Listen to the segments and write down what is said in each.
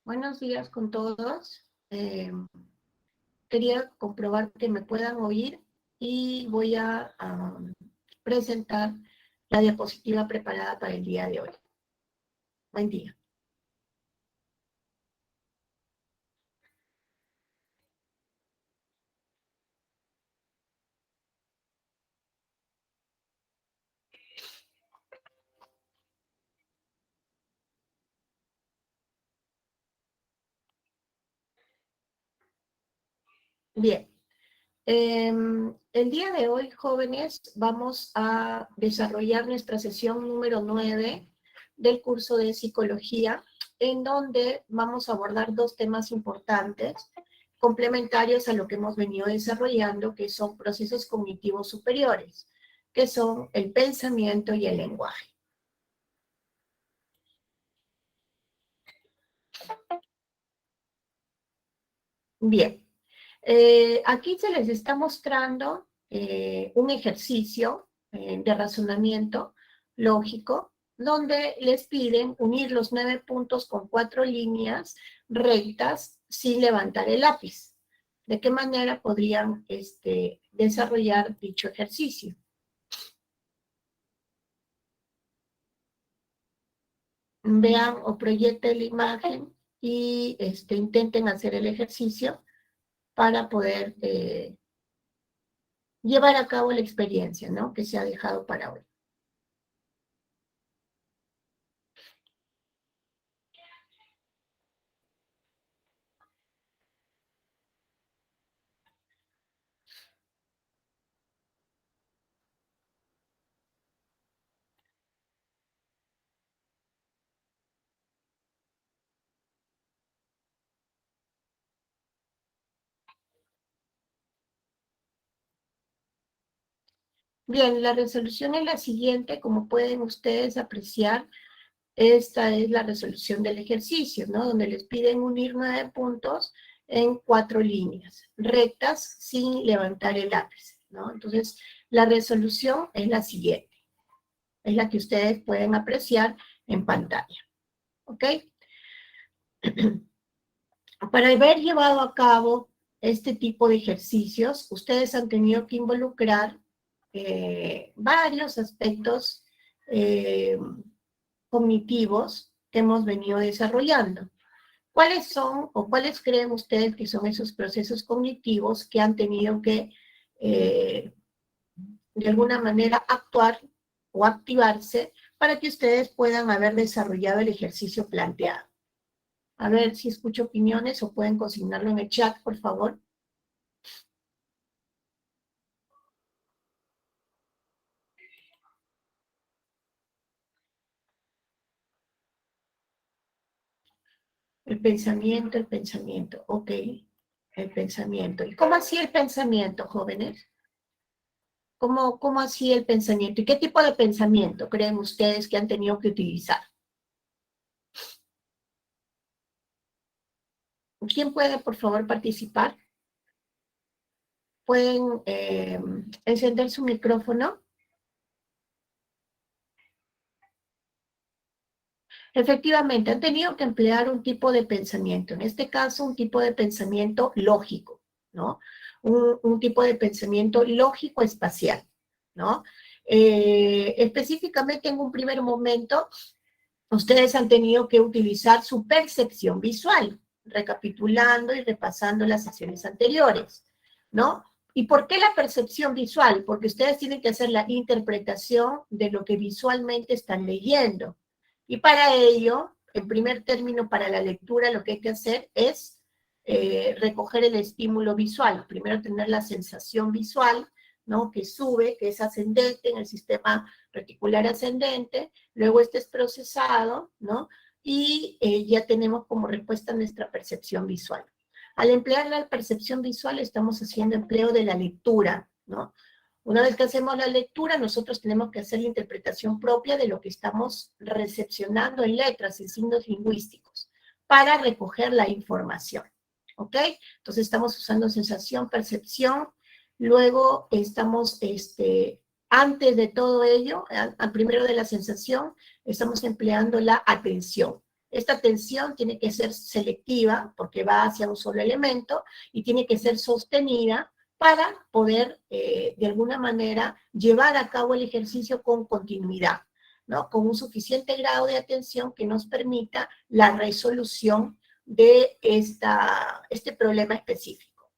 Buenos días con todos. Quería comprobar que me puedan oír y voy a presentar la diapositiva preparada para el día de hoy. Buen día. Bien. El día de hoy, jóvenes, vamos a desarrollar nuestra sesión número 9 del curso de psicología, en donde vamos a abordar dos temas importantes, complementarios a lo que hemos venido desarrollando, que son procesos cognitivos superiores, que son el pensamiento y el lenguaje. Bien. Aquí se les está mostrando un ejercicio de razonamiento lógico, donde les piden unir los 9 puntos con 4 líneas rectas sin levantar el lápiz. ¿De qué manera podrían desarrollar dicho ejercicio? Vean o proyecten la imagen y intenten hacer el ejercicio para poder llevar a cabo la experiencia, ¿no?, que se ha dejado para hoy. Bien, la resolución es la siguiente, como pueden ustedes apreciar, esta es la resolución del ejercicio, ¿no?, donde les piden unir 9 puntos en 4 líneas, rectas, sin levantar el lápiz, ¿no? Entonces, la resolución es la siguiente, es la que ustedes pueden apreciar en pantalla, ¿ok? Para haber llevado a cabo este tipo de ejercicios, ustedes han tenido que involucrar varios aspectos cognitivos que hemos venido desarrollando. ¿Cuáles son o cuáles creen ustedes que son esos procesos cognitivos que han tenido que, de alguna manera, actuar o activarse para que ustedes puedan haber desarrollado el ejercicio planteado? A ver si escucho opiniones o pueden consignarlo en el chat, por favor. el pensamiento, ok, el pensamiento. ¿Y cómo así el pensamiento, jóvenes? ¿Cómo así el pensamiento? ¿Y qué tipo de pensamiento creen ustedes que han tenido que utilizar? ¿Quién puede, por favor, participar? ¿Pueden encender su micrófono? Efectivamente, han tenido que emplear un tipo de pensamiento, en este caso un tipo de pensamiento lógico, ¿no? Un tipo de pensamiento lógico-espacial, ¿no? Específicamente en un primer momento, ustedes han tenido que utilizar su percepción visual, recapitulando y repasando las sesiones anteriores, ¿no? ¿Y por qué la percepción visual? Porque ustedes tienen que hacer la interpretación de lo que visualmente están leyendo. Y para ello, en primer término, para la lectura, lo que hay que hacer es recoger el estímulo visual. Primero tener la sensación visual, ¿no?, que sube, que es ascendente en el sistema reticular ascendente, luego este es procesado, ¿no?, y ya tenemos como respuesta nuestra percepción visual. Al emplear la percepción visual estamos haciendo empleo de la lectura, ¿no? Una vez que hacemos la lectura, nosotros tenemos que hacer la interpretación propia de lo que estamos recepcionando en letras, en signos lingüísticos, para recoger la información, ¿ok? Entonces estamos usando sensación, percepción, luego estamos, antes de todo ello, al primero de la sensación, estamos empleando la atención, Esta atención tiene que ser selectiva porque va hacia un solo elemento y tiene que ser sostenida para poder, de alguna manera, llevar a cabo el ejercicio con continuidad, ¿no? Con un suficiente grado de atención que nos permita la resolución de este problema específico.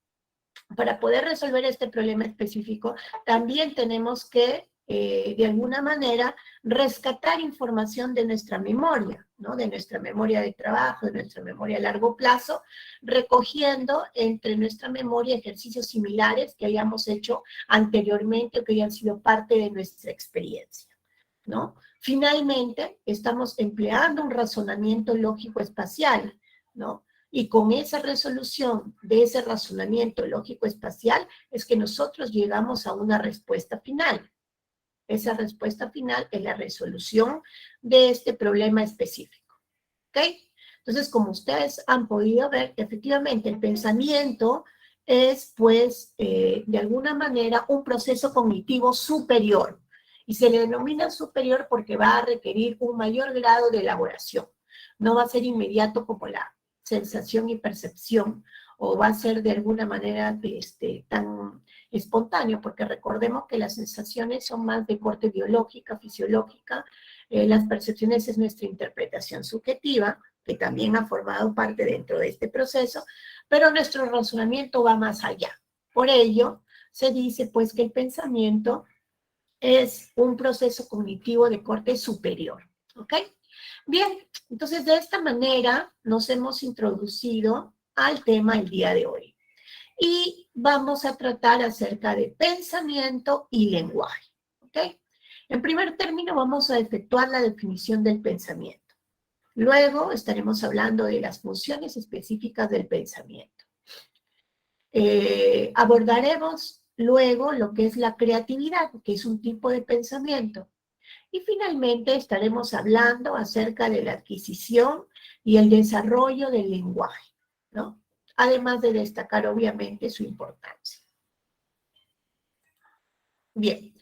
Para poder resolver este problema específico, también tenemos que, de alguna manera, rescatar información de nuestra memoria, ¿no? De nuestra memoria de trabajo, de nuestra memoria a largo plazo, recogiendo entre nuestra memoria ejercicios similares que hayamos hecho anteriormente o que hayan sido parte de nuestra experiencia, ¿no? Finalmente, estamos empleando un razonamiento lógico-espacial, ¿no? Y con esa resolución de ese razonamiento lógico-espacial es que nosotros llegamos a una respuesta final. Esa respuesta final es la resolución de este problema específico. ¿Ok? Entonces, como ustedes han podido ver, efectivamente el pensamiento es, pues, de alguna manera un proceso cognitivo superior. Y se le denomina superior porque va a requerir un mayor grado de elaboración. No va a ser inmediato como la sensación y percepción, o va a ser de alguna manera tan espontáneo, porque recordemos que las sensaciones son más de corte biológica, fisiológica, las percepciones es nuestra interpretación subjetiva, que también ha formado parte dentro de este proceso, pero nuestro razonamiento va más allá. Por ello, se dice pues que el pensamiento es un proceso cognitivo de corte superior, ¿ok? Bien, entonces de esta manera nos hemos introducido al tema el día de hoy. Y vamos a tratar acerca de pensamiento y lenguaje, ¿ok? En primer término vamos a efectuar la definición del pensamiento. Luego estaremos hablando de las funciones específicas del pensamiento. Abordaremos luego lo que es la creatividad, que es un tipo de pensamiento. Y finalmente estaremos hablando acerca de la adquisición y el desarrollo del lenguaje, ¿no? Además de destacar obviamente su importancia. Bien,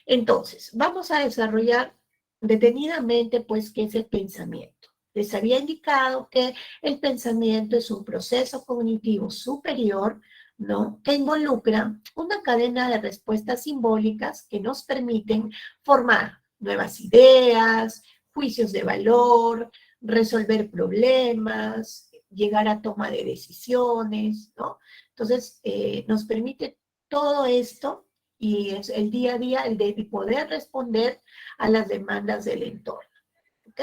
entonces, vamos a desarrollar detenidamente pues qué es el pensamiento. Les había indicado que el pensamiento es un proceso cognitivo superior, ¿no? Que involucra una cadena de respuestas simbólicas que nos permiten formar nuevas ideas, juicios de valor, resolver problemas, llegar a toma de decisiones, ¿no? Entonces, nos permite todo esto y es el día a día el de poder responder a las demandas del entorno, ¿ok?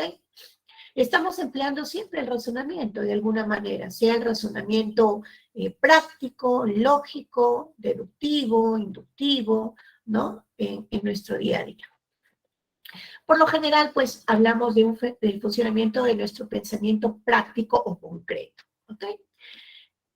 Estamos empleando siempre el razonamiento de alguna manera, sea el razonamiento práctico, lógico, deductivo, inductivo, ¿no? En nuestro día a día. Por lo general, pues, hablamos del funcionamiento de nuestro pensamiento práctico o concreto, ¿ok?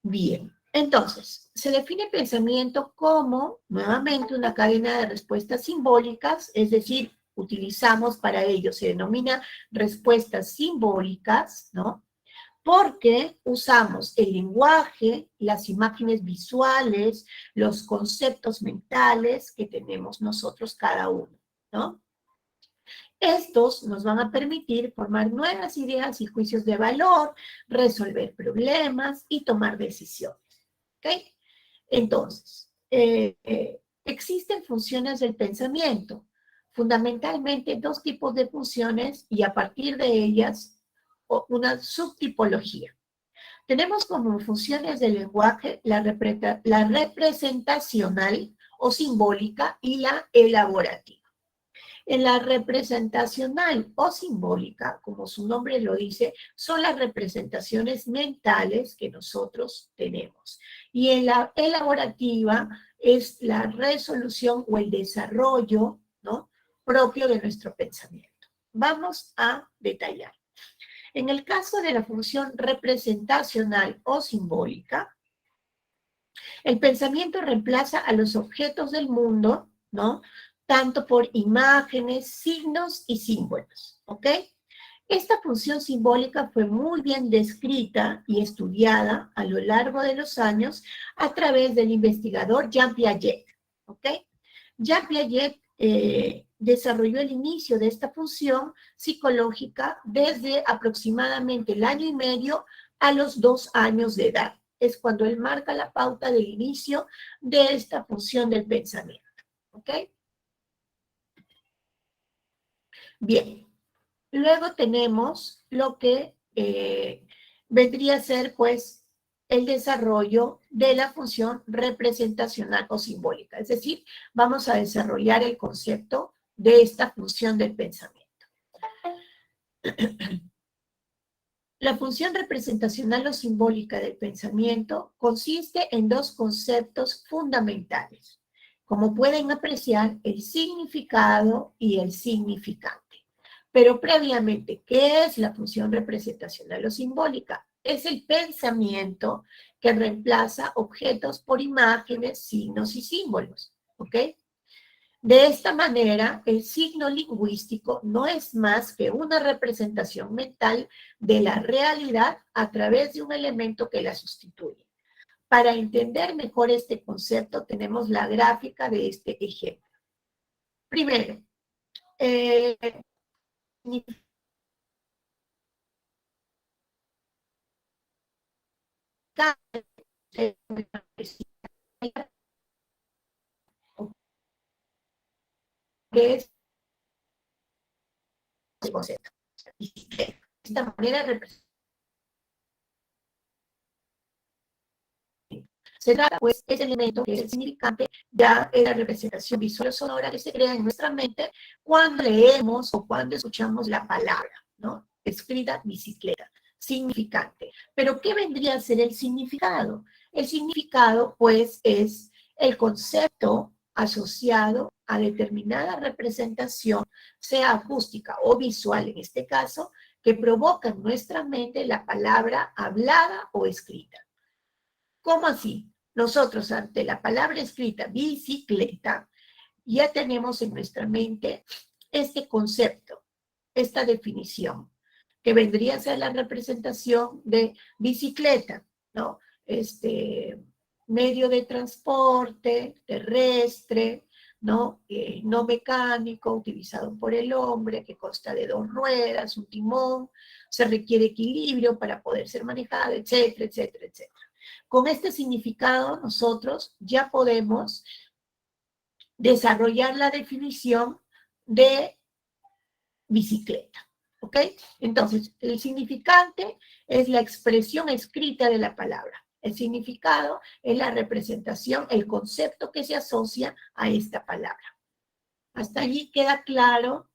Bien, entonces, se define pensamiento como, nuevamente, una cadena de respuestas simbólicas, es decir, utilizamos para ello, se denomina respuestas simbólicas, ¿no? Porque usamos el lenguaje, las imágenes visuales, los conceptos mentales que tenemos nosotros cada uno, ¿no? Estos nos van a permitir formar nuevas ideas y juicios de valor, resolver problemas y tomar decisiones. ¿Ok? Entonces, existen funciones del pensamiento, fundamentalmente dos tipos de funciones y a partir de ellas una subtipología. Tenemos como funciones del lenguaje la representacional o simbólica y la elaborativa. En la representacional o simbólica, como su nombre lo dice, son las representaciones mentales que nosotros tenemos. Y en la elaborativa es la resolución o el desarrollo, ¿no?, propio de nuestro pensamiento. Vamos a detallar. En el caso de la función representacional o simbólica, el pensamiento reemplaza a los objetos del mundo, ¿no?, tanto por imágenes, signos y símbolos, ¿ok? Esta función simbólica fue muy bien descrita y estudiada a lo largo de los años a través del investigador Jean Piaget, ¿ok? Jean Piaget desarrolló el inicio de esta función psicológica desde aproximadamente el año y medio a los 2 años de edad. Es cuando él marca la pauta del inicio de esta función del pensamiento. ¿Ok? Bien. Luego tenemos lo que vendría a ser, pues, el desarrollo de la función representacional o simbólica. Es decir, vamos a desarrollar el concepto de esta función del pensamiento. La función representacional o simbólica del pensamiento consiste en dos conceptos fundamentales, como pueden apreciar, el significado y el significante. Pero previamente, ¿qué es la función representacional o simbólica? Es el pensamiento que reemplaza objetos por imágenes, signos y símbolos, ¿ok? De esta manera, el signo lingüístico no es más que una representación mental de la realidad a través de un elemento que la sustituye. Para entender mejor este concepto, tenemos la gráfica de este ejemplo. Primero, que es el concepto. De esta manera se trata, pues, ese elemento que es el significante, ya es la representación visual o sonora que se crea en nuestra mente cuando leemos o cuando escuchamos la palabra, ¿no? Escrita, bicicleta, significante. Pero, ¿qué vendría a ser el significado? El significado, pues, es el concepto asociado a determinada representación, sea acústica o visual en este caso, que provoca en nuestra mente la palabra hablada o escrita. ¿Cómo así? Nosotros ante la palabra escrita bicicleta ya tenemos en nuestra mente este concepto, esta definición, que vendría a ser la representación de bicicleta, ¿no? Medio de transporte terrestre, ¿no? No mecánico, utilizado por el hombre, que consta de 2 ruedas, un timón, se requiere equilibrio para poder ser manejado, etcétera, etcétera, etcétera. Con este significado, nosotros ya podemos desarrollar la definición de bicicleta, ¿ok? Entonces, el significante es la expresión escrita de la palabra. El significado es la representación, el concepto que se asocia a esta palabra. Hasta allí queda claro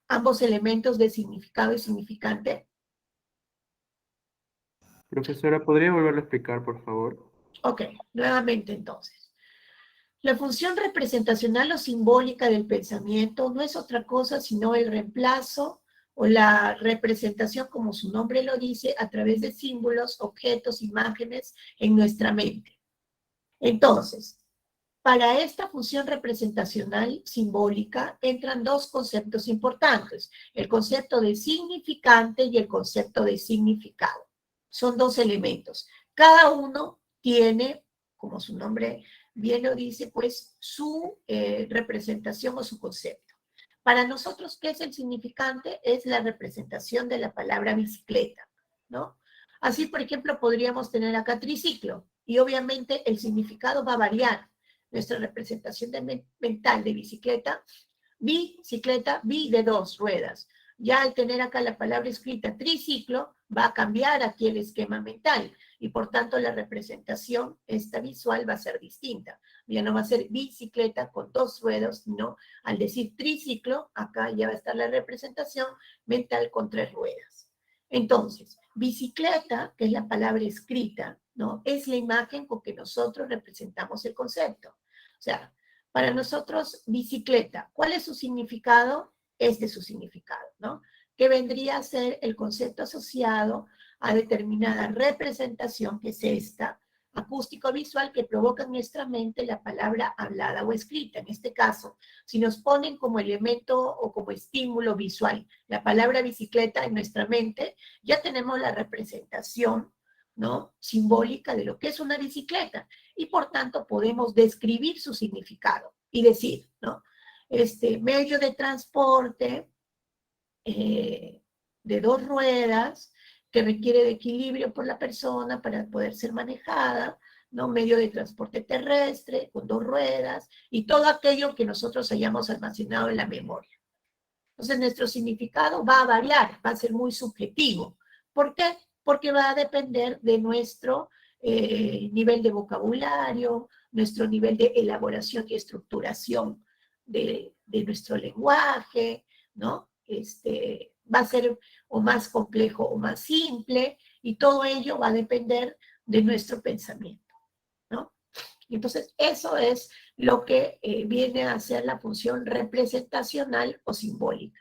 ambos elementos de significado y significante. Profesora, ¿podría volverlo a explicar, por favor? Ok, nuevamente entonces. La función representacional o simbólica del pensamiento no es otra cosa sino el reemplazo o la representación, como su nombre lo dice, a través de símbolos, objetos, imágenes en nuestra mente. Entonces, para esta función representacional simbólica entran dos conceptos importantes, el concepto de significante y el concepto de significado. Son dos elementos. Cada uno tiene, como su nombre bien lo dice, pues su representación o su concepto. Para nosotros, ¿qué es el significante? Es la representación de la palabra bicicleta, ¿no? Así, por ejemplo, podríamos tener acá triciclo y obviamente el significado va a variar. Nuestra representación mental de bicicleta, bi de 2 ruedas. Ya al tener acá la palabra escrita triciclo, va a cambiar aquí el esquema mental y por tanto la representación, esta visual, va a ser distinta. Ya no va a ser bicicleta con 2 ruedas, sino al decir triciclo, acá ya va a estar la representación mental con 3 ruedas. Entonces, bicicleta, que es la palabra escrita, ¿no? Es la imagen con que nosotros representamos el concepto. O sea, para nosotros, bicicleta, ¿cuál es su significado? Este es su significado, ¿no? Que vendría a ser el concepto asociado a determinada representación, que es esta, acústico-visual, que provoca en nuestra mente la palabra hablada o escrita. En este caso, si nos ponen como elemento o como estímulo visual la palabra bicicleta en nuestra mente, ya tenemos la representación, ¿no? Simbólica de lo que es una bicicleta y por tanto podemos describir su significado y decir, ¿no? medio de transporte de 2 ruedas que requiere de equilibrio por la persona para poder ser manejada, ¿no? Medio de transporte terrestre con 2 ruedas y todo aquello que nosotros hayamos almacenado en la memoria. Entonces, nuestro significado va a variar, va a ser muy subjetivo. ¿Por qué? Porque va a depender de nuestro nivel de vocabulario, nuestro nivel de elaboración y estructuración de nuestro lenguaje, ¿no? Va a ser o más complejo o más simple, y todo ello va a depender de nuestro pensamiento, ¿no? Entonces, eso es lo que viene a ser la función representacional o simbólica.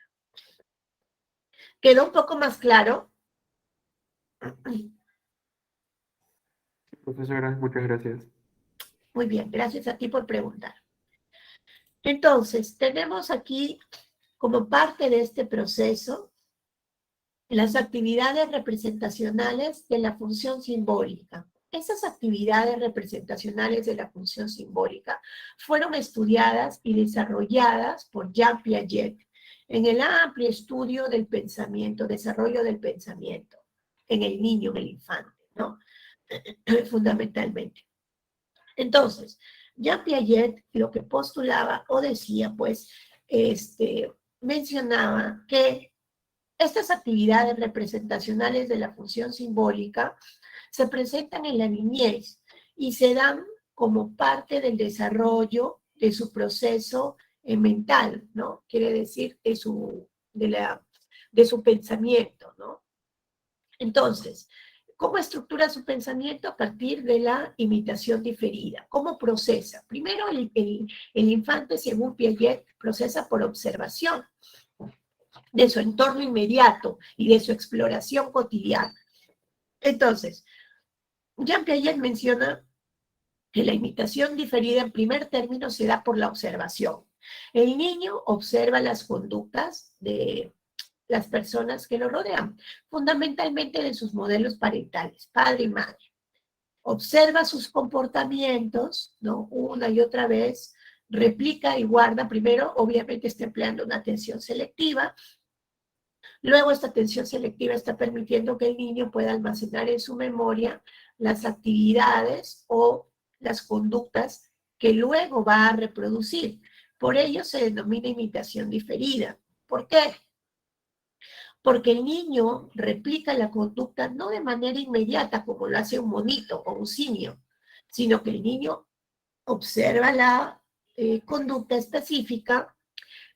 ¿Quedó un poco más claro? Profesora, muchas gracias. Muy bien, gracias a ti por preguntar. Entonces, tenemos aquí como parte de este proceso las actividades representacionales de la función simbólica. Esas actividades representacionales de la función simbólica fueron estudiadas y desarrolladas por Jean Piaget en el amplio estudio del pensamiento, desarrollo del pensamiento, en el niño, en el infante, ¿no? Fundamentalmente. Entonces, Jean Piaget lo que postulaba o decía, pues, mencionaba que estas actividades representacionales de la función simbólica se presentan en la niñez y se dan como parte del desarrollo de su proceso mental, ¿no? Quiere decir de su pensamiento, ¿no? Entonces, ¿cómo estructura su pensamiento? A partir de la imitación diferida. ¿Cómo procesa? Primero, el infante, según Piaget, procesa por observación de su entorno inmediato y de su exploración cotidiana. Entonces, Jean Piaget menciona que la imitación diferida en primer término se da por la observación. El niño observa las conductas de las personas que lo rodean, fundamentalmente de sus modelos parentales, padre y madre. Observa sus comportamientos, ¿no? Una y otra vez, replica y guarda. Primero, obviamente, está empleando una atención selectiva. Luego, esta atención selectiva está permitiendo que el niño pueda almacenar en su memoria las actividades o las conductas que luego va a reproducir. Por ello se denomina imitación diferida. ¿Por qué? Porque el niño replica la conducta no de manera inmediata como lo hace un monito o un simio, sino que el niño observa la conducta específica,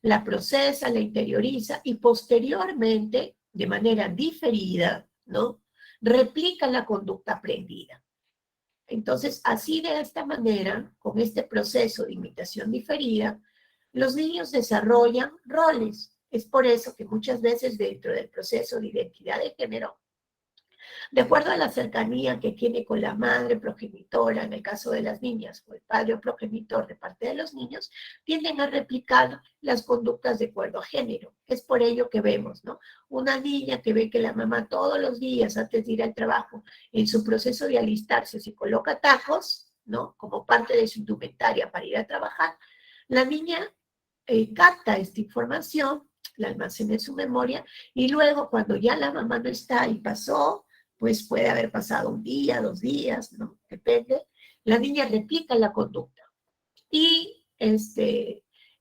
la procesa, la interioriza y posteriormente, de manera diferida, ¿no? Replica la conducta aprendida. Entonces, así de esta manera, con este proceso de imitación diferida, los niños desarrollan roles. Es por eso que muchas veces dentro del proceso de identidad de género, de acuerdo a la cercanía que tiene con la madre progenitora, en el caso de las niñas, o el padre progenitor de parte de los niños, tienden a replicar las conductas de acuerdo a género. Es por ello que vemos, ¿no? Una niña que ve que la mamá todos los días antes de ir al trabajo, en su proceso de alistarse, se coloca tacos, ¿no? Como parte de su indumentaria para ir a trabajar. La niña capta esta información, la almacena en su memoria, y luego cuando ya la mamá no está y pasó, pues puede haber pasado un día, 2 días, ¿no? Depende. La niña replica la conducta y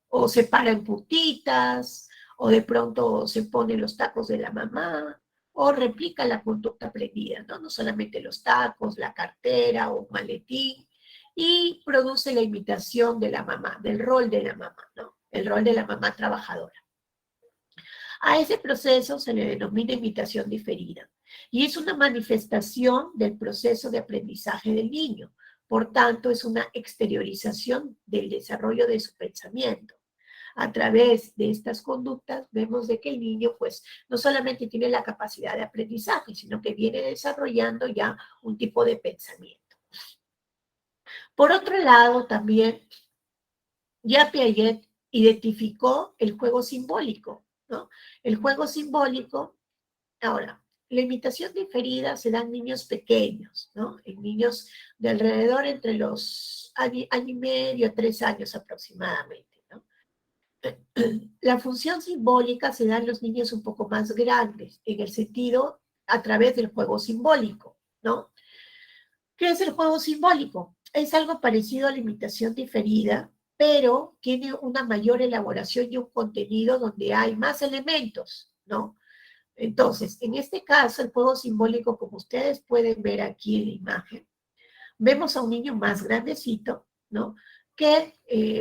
o se para en puntitas, o de pronto se pone los tacos de la mamá, o replica la conducta aprendida, ¿no? No solamente los tacos, la cartera o un maletín, y produce la imitación de la mamá, del rol de la mamá, ¿no? El rol de la mamá trabajadora. A ese proceso se le denomina imitación diferida y es una manifestación del proceso de aprendizaje del niño. Por tanto, es una exteriorización del desarrollo de su pensamiento. A través de estas conductas vemos de que el niño pues no solamente tiene la capacidad de aprendizaje, sino que viene desarrollando ya un tipo de pensamiento. Por otro lado, también ya Piaget identificó el juego simbólico, ¿no? El juego simbólico, ahora, la imitación diferida se da en niños pequeños, ¿no? En niños de alrededor entre los año y medio a 3 años aproximadamente, ¿no? La función simbólica se da en los niños un poco más grandes, en el sentido a través del juego simbólico, ¿no? ¿Qué es el juego simbólico? Es algo parecido a la imitación diferida, pero tiene una mayor elaboración y un contenido donde hay más elementos, ¿no? Entonces, en este caso, el juego simbólico, como ustedes pueden ver aquí en la imagen, vemos a un niño más grandecito, ¿no? Que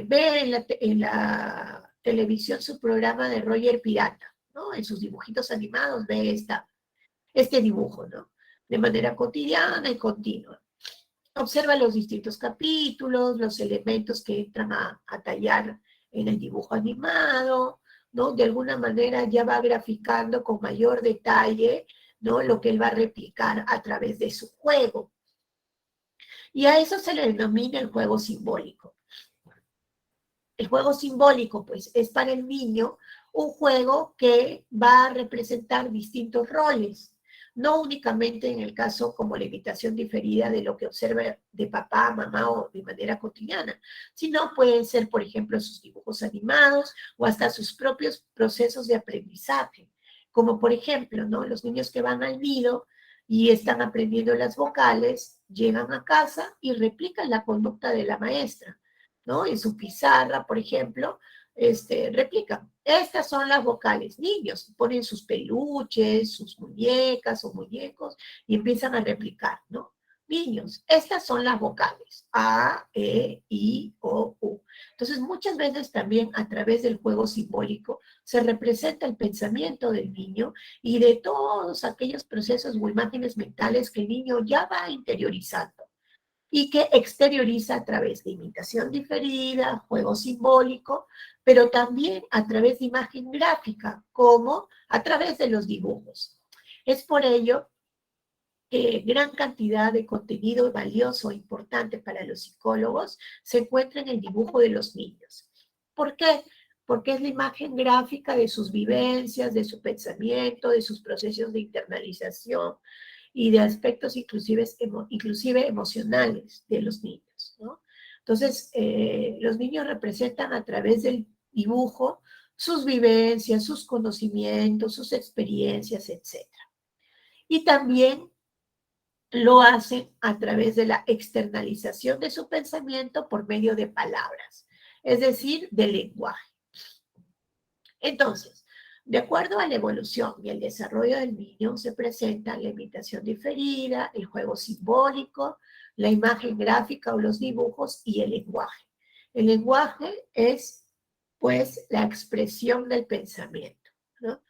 ve en la televisión su programa de Roger Pirata, ¿no? En sus dibujitos animados ve este dibujo, ¿no? De manera cotidiana y continua. Observa los distintos capítulos, los elementos que entran a tallar en el dibujo animado, ¿no? De alguna manera ya va graficando con mayor detalle, ¿no? Lo que él va a replicar a través de su juego. Y a eso se le denomina el juego simbólico. El juego simbólico, pues, es para el niño un juego que va a representar distintos roles, no únicamente en el caso como la imitación diferida de lo que observa de papá, mamá o de manera cotidiana, sino pueden ser, por ejemplo, sus dibujos animados o hasta sus propios procesos de aprendizaje, como por ejemplo, ¿no? Los niños que van al nido y están aprendiendo las vocales, llegan a casa y replican la conducta de la maestra, ¿no? En su pizarra, por ejemplo, replican. Estas son las vocales. Niños ponen sus peluches, sus muñecas o muñecos y empiezan a replicar, ¿no? Niños, estas son las vocales. A, E, I, O, U. Entonces, muchas veces también a través del juego simbólico se representa el pensamiento del niño y de todos aquellos procesos o imágenes mentales que el niño ya va interiorizando y que exterioriza a través de imitación diferida, juego simbólico, pero también a través de imagen gráfica, como a través de los dibujos. Es por ello que gran cantidad de contenido valioso e importante para los psicólogos se encuentra en el dibujo de los niños. ¿Por qué? Porque es la imagen gráfica de sus vivencias, de su pensamiento, de sus procesos de internalización, y de aspectos inclusive emocionales de los niños, ¿no? Entonces, los niños representan a través del dibujo sus vivencias, sus conocimientos, sus experiencias, etc. Y también lo hacen a través de la externalización de su pensamiento por medio de palabras, es decir, del lenguaje. Entonces, de acuerdo a la evolución y el desarrollo del niño, se presenta la imitación diferida, el juego simbólico, la imagen gráfica o los dibujos y el lenguaje. El lenguaje es, pues, la expresión del pensamiento, ¿no?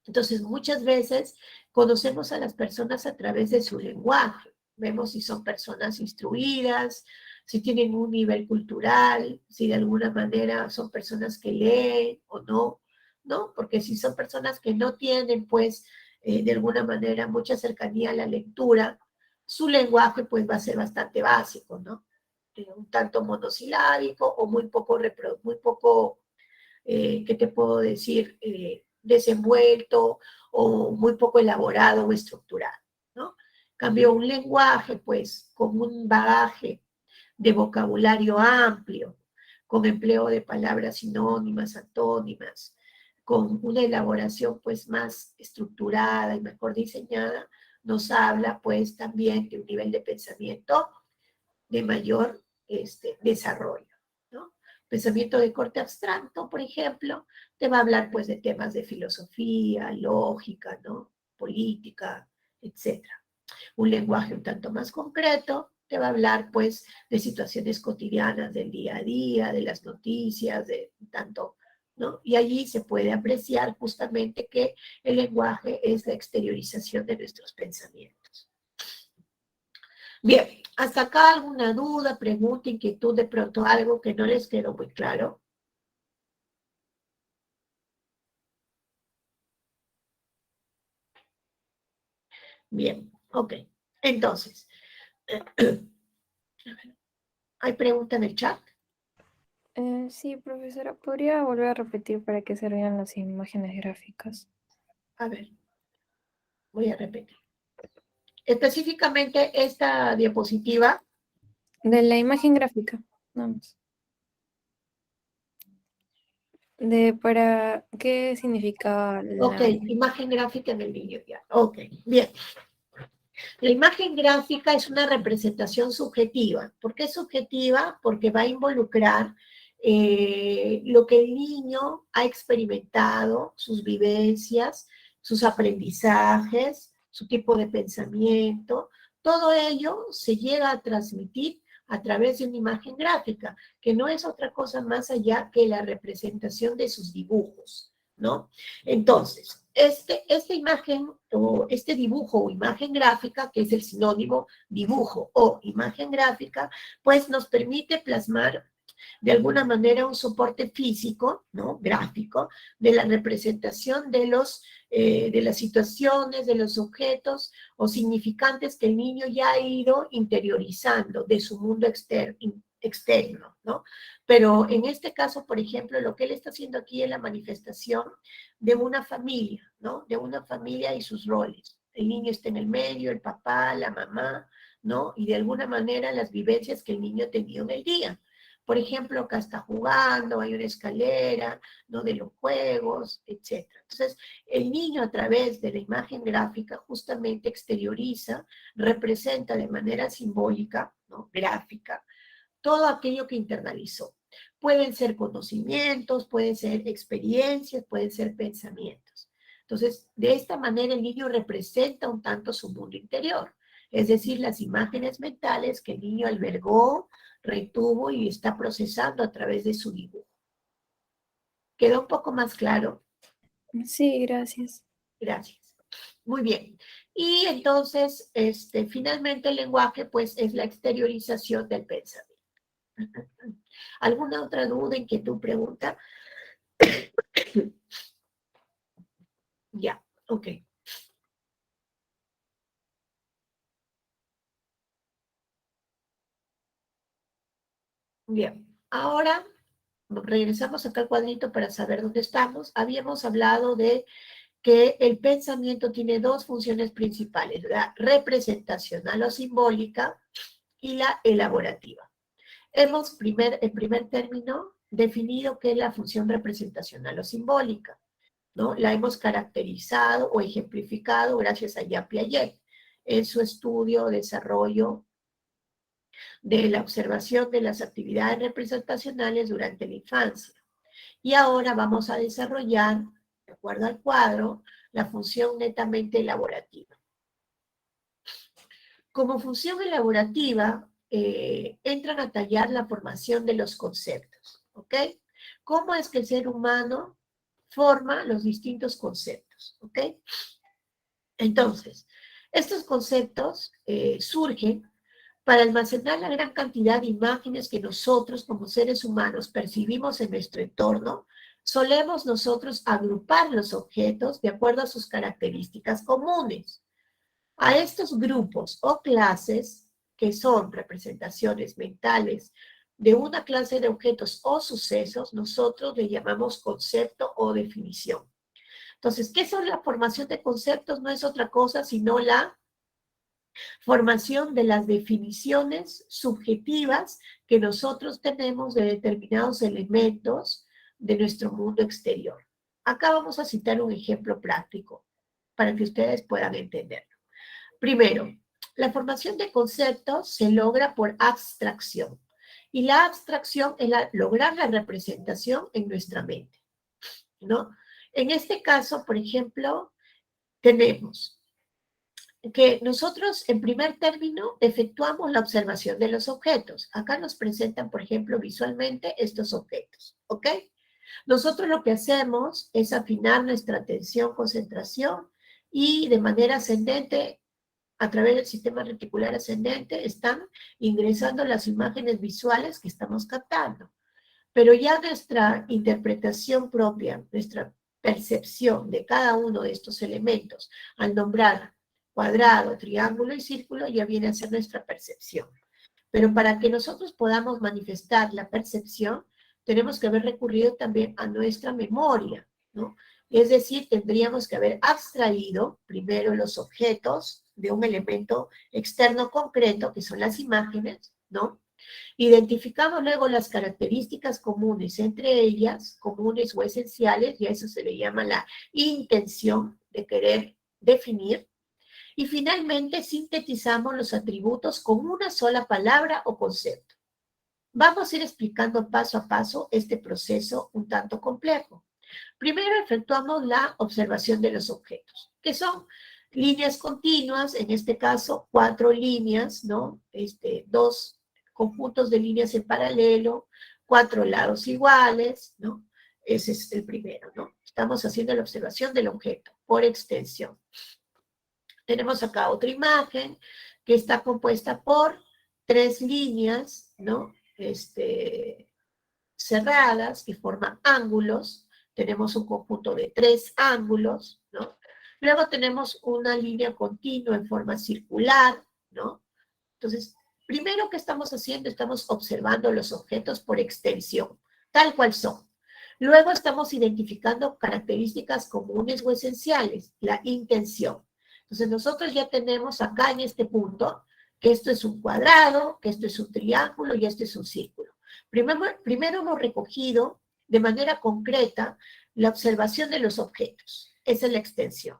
Entonces, muchas veces conocemos a las personas a través de su lenguaje. Vemos si son personas instruidas, si tienen un nivel cultural, si de alguna manera son personas que leen o no, ¿no? Porque si son personas que no tienen, pues, de alguna manera mucha cercanía a la lectura, su lenguaje, pues, va a ser bastante básico, ¿no? Un tanto monosilábico o muy poco ¿qué te puedo decir? Desenvuelto o muy poco elaborado o estructurado, ¿no? Cambio un lenguaje, pues, con un bagaje de vocabulario amplio, con empleo de palabras sinónimas, antónimas, con una elaboración, pues, más estructurada y mejor diseñada, nos habla, pues, también de un nivel de pensamiento de mayor desarrollo, ¿no? Pensamiento de corte abstracto, por ejemplo, te va a hablar pues de temas de filosofía, lógica, ¿no? Política, etcétera. Un lenguaje un tanto más concreto te va a hablar pues de situaciones cotidianas del día a día, de las noticias, de tanto, ¿no? Y allí se puede apreciar justamente que el lenguaje es la exteriorización de nuestros pensamientos. Bien, hasta acá alguna duda, pregunta, inquietud, de pronto algo que no les quedó muy claro. Bien, ok. Entonces, ¿hay pregunta en el chat? Sí, profesora, ¿podría volver a repetir para que se vean las imágenes gráficas? A ver, voy a repetir. Específicamente esta diapositiva, De la imagen gráfica, nada más. ¿Para qué significaba Ok, la... imagen gráfica en el niño ya. Ok, bien. La imagen gráfica es una representación subjetiva. ¿Por qué subjetiva? Porque va a involucrar lo que el niño ha experimentado, sus vivencias, sus aprendizajes, su tipo de pensamiento. Todo ello se llega a transmitir a través de una imagen gráfica, que no es otra cosa más allá que la representación de sus dibujos, ¿no? Entonces, esta imagen o este dibujo o imagen gráfica, que es el sinónimo dibujo o imagen gráfica, pues nos permite plasmar de alguna manera un soporte físico, ¿no? Gráfico, de la representación de las situaciones, de los objetos o significantes que el niño ya ha ido interiorizando de su mundo externo, ¿no? Pero en este caso, por ejemplo, lo que él está haciendo aquí es la manifestación de una familia, ¿no? De una familia y sus roles. El niño está en el medio, el papá, la mamá, ¿no? Y de alguna manera las vivencias que el niño ha tenido en el día. Por ejemplo, acá está jugando, hay una escalera, ¿no? De los juegos, etc. Entonces, el niño a través de la imagen gráfica justamente exterioriza, representa de manera simbólica, ¿no? Gráfica, todo aquello que internalizó. Pueden ser conocimientos, pueden ser experiencias, pueden ser pensamientos. Entonces, de esta manera el niño representa un tanto su mundo interior, es decir, las imágenes mentales que el niño albergó, retuvo y está procesando a través de su dibujo. ¿Quedó un poco más claro? Sí, gracias. Gracias. Muy bien. Y entonces, finalmente el lenguaje, pues, es la exteriorización del pensamiento. ¿Alguna otra duda, inquietud, pregunta? Ya, ok. Bien. Ahora regresamos acá al cuadrito para saber dónde estamos. Habíamos hablado de que el pensamiento tiene dos funciones principales, la representacional o simbólica y la elaborativa. Hemos, en primer término, definido qué es la función representacional o simbólica, ¿no? La hemos caracterizado o ejemplificado gracias a Jean Piaget en su estudio, desarrollo de la observación de las actividades representacionales durante la infancia. Y ahora vamos a desarrollar, de acuerdo al cuadro, la función netamente elaborativa. Como función elaborativa, entran a tallar la formación de los conceptos, ¿ok? ¿Cómo es que el ser humano forma los distintos conceptos, ¿ok? Entonces, estos conceptos surgen para almacenar la gran cantidad de imágenes que nosotros como seres humanos percibimos en nuestro entorno. Solemos nosotros agrupar los objetos de acuerdo a sus características comunes. A estos grupos o clases, que son representaciones mentales de una clase de objetos o sucesos, nosotros le llamamos concepto o definición. Entonces, ¿qué son la formación de conceptos? No es otra cosa sino la formación de las definiciones subjetivas que nosotros tenemos de determinados elementos de nuestro mundo exterior. Acá vamos a citar un ejemplo práctico para que ustedes puedan entenderlo. Primero, la formación de conceptos se logra por abstracción. Y la abstracción es lograr la representación en nuestra mente, ¿no? En este caso, por ejemplo, tenemos que nosotros, en primer término, efectuamos la observación de los objetos. Acá nos presentan, por ejemplo, visualmente estos objetos, ¿ok? Nosotros lo que hacemos es afinar nuestra atención, concentración, y de manera ascendente, a través del sistema reticular ascendente, están ingresando las imágenes visuales que estamos captando. Pero ya nuestra interpretación propia, nuestra percepción de cada uno de estos elementos, al nombrar cuadrado, triángulo y círculo, ya viene a ser nuestra percepción. Pero para que nosotros podamos manifestar la percepción, tenemos que haber recurrido también a nuestra memoria, ¿no? Es decir, tendríamos que haber abstraído primero los objetos de un elemento externo concreto, que son las imágenes, ¿no? Identificamos luego las características comunes entre ellas, comunes o esenciales, y a eso se le llama la intención de querer definir. Y finalmente sintetizamos los atributos con una sola palabra o concepto. Vamos a ir explicando paso a paso este proceso un tanto complejo. Primero efectuamos la observación de los objetos, que son líneas continuas, en este caso 4 líneas, ¿no? 2 conjuntos de líneas en paralelo, 4 lados iguales, ¿no? Ese es el primero, ¿no? Estamos haciendo la observación del objeto por extensión. Tenemos acá otra imagen que está compuesta por 3 líneas, ¿no? Cerradas que forman ángulos. Tenemos un conjunto de 3 ángulos, ¿no? Luego tenemos una línea continua en forma circular, ¿no? Entonces, primero que estamos haciendo, estamos observando los objetos por extensión, tal cual son. Luego estamos identificando características comunes o esenciales, la intención. Entonces, nosotros ya tenemos acá en este punto que esto es un cuadrado, que esto es un triángulo y esto es un círculo. Primero hemos recogido de manera concreta la observación de los objetos. Esa es la extensión.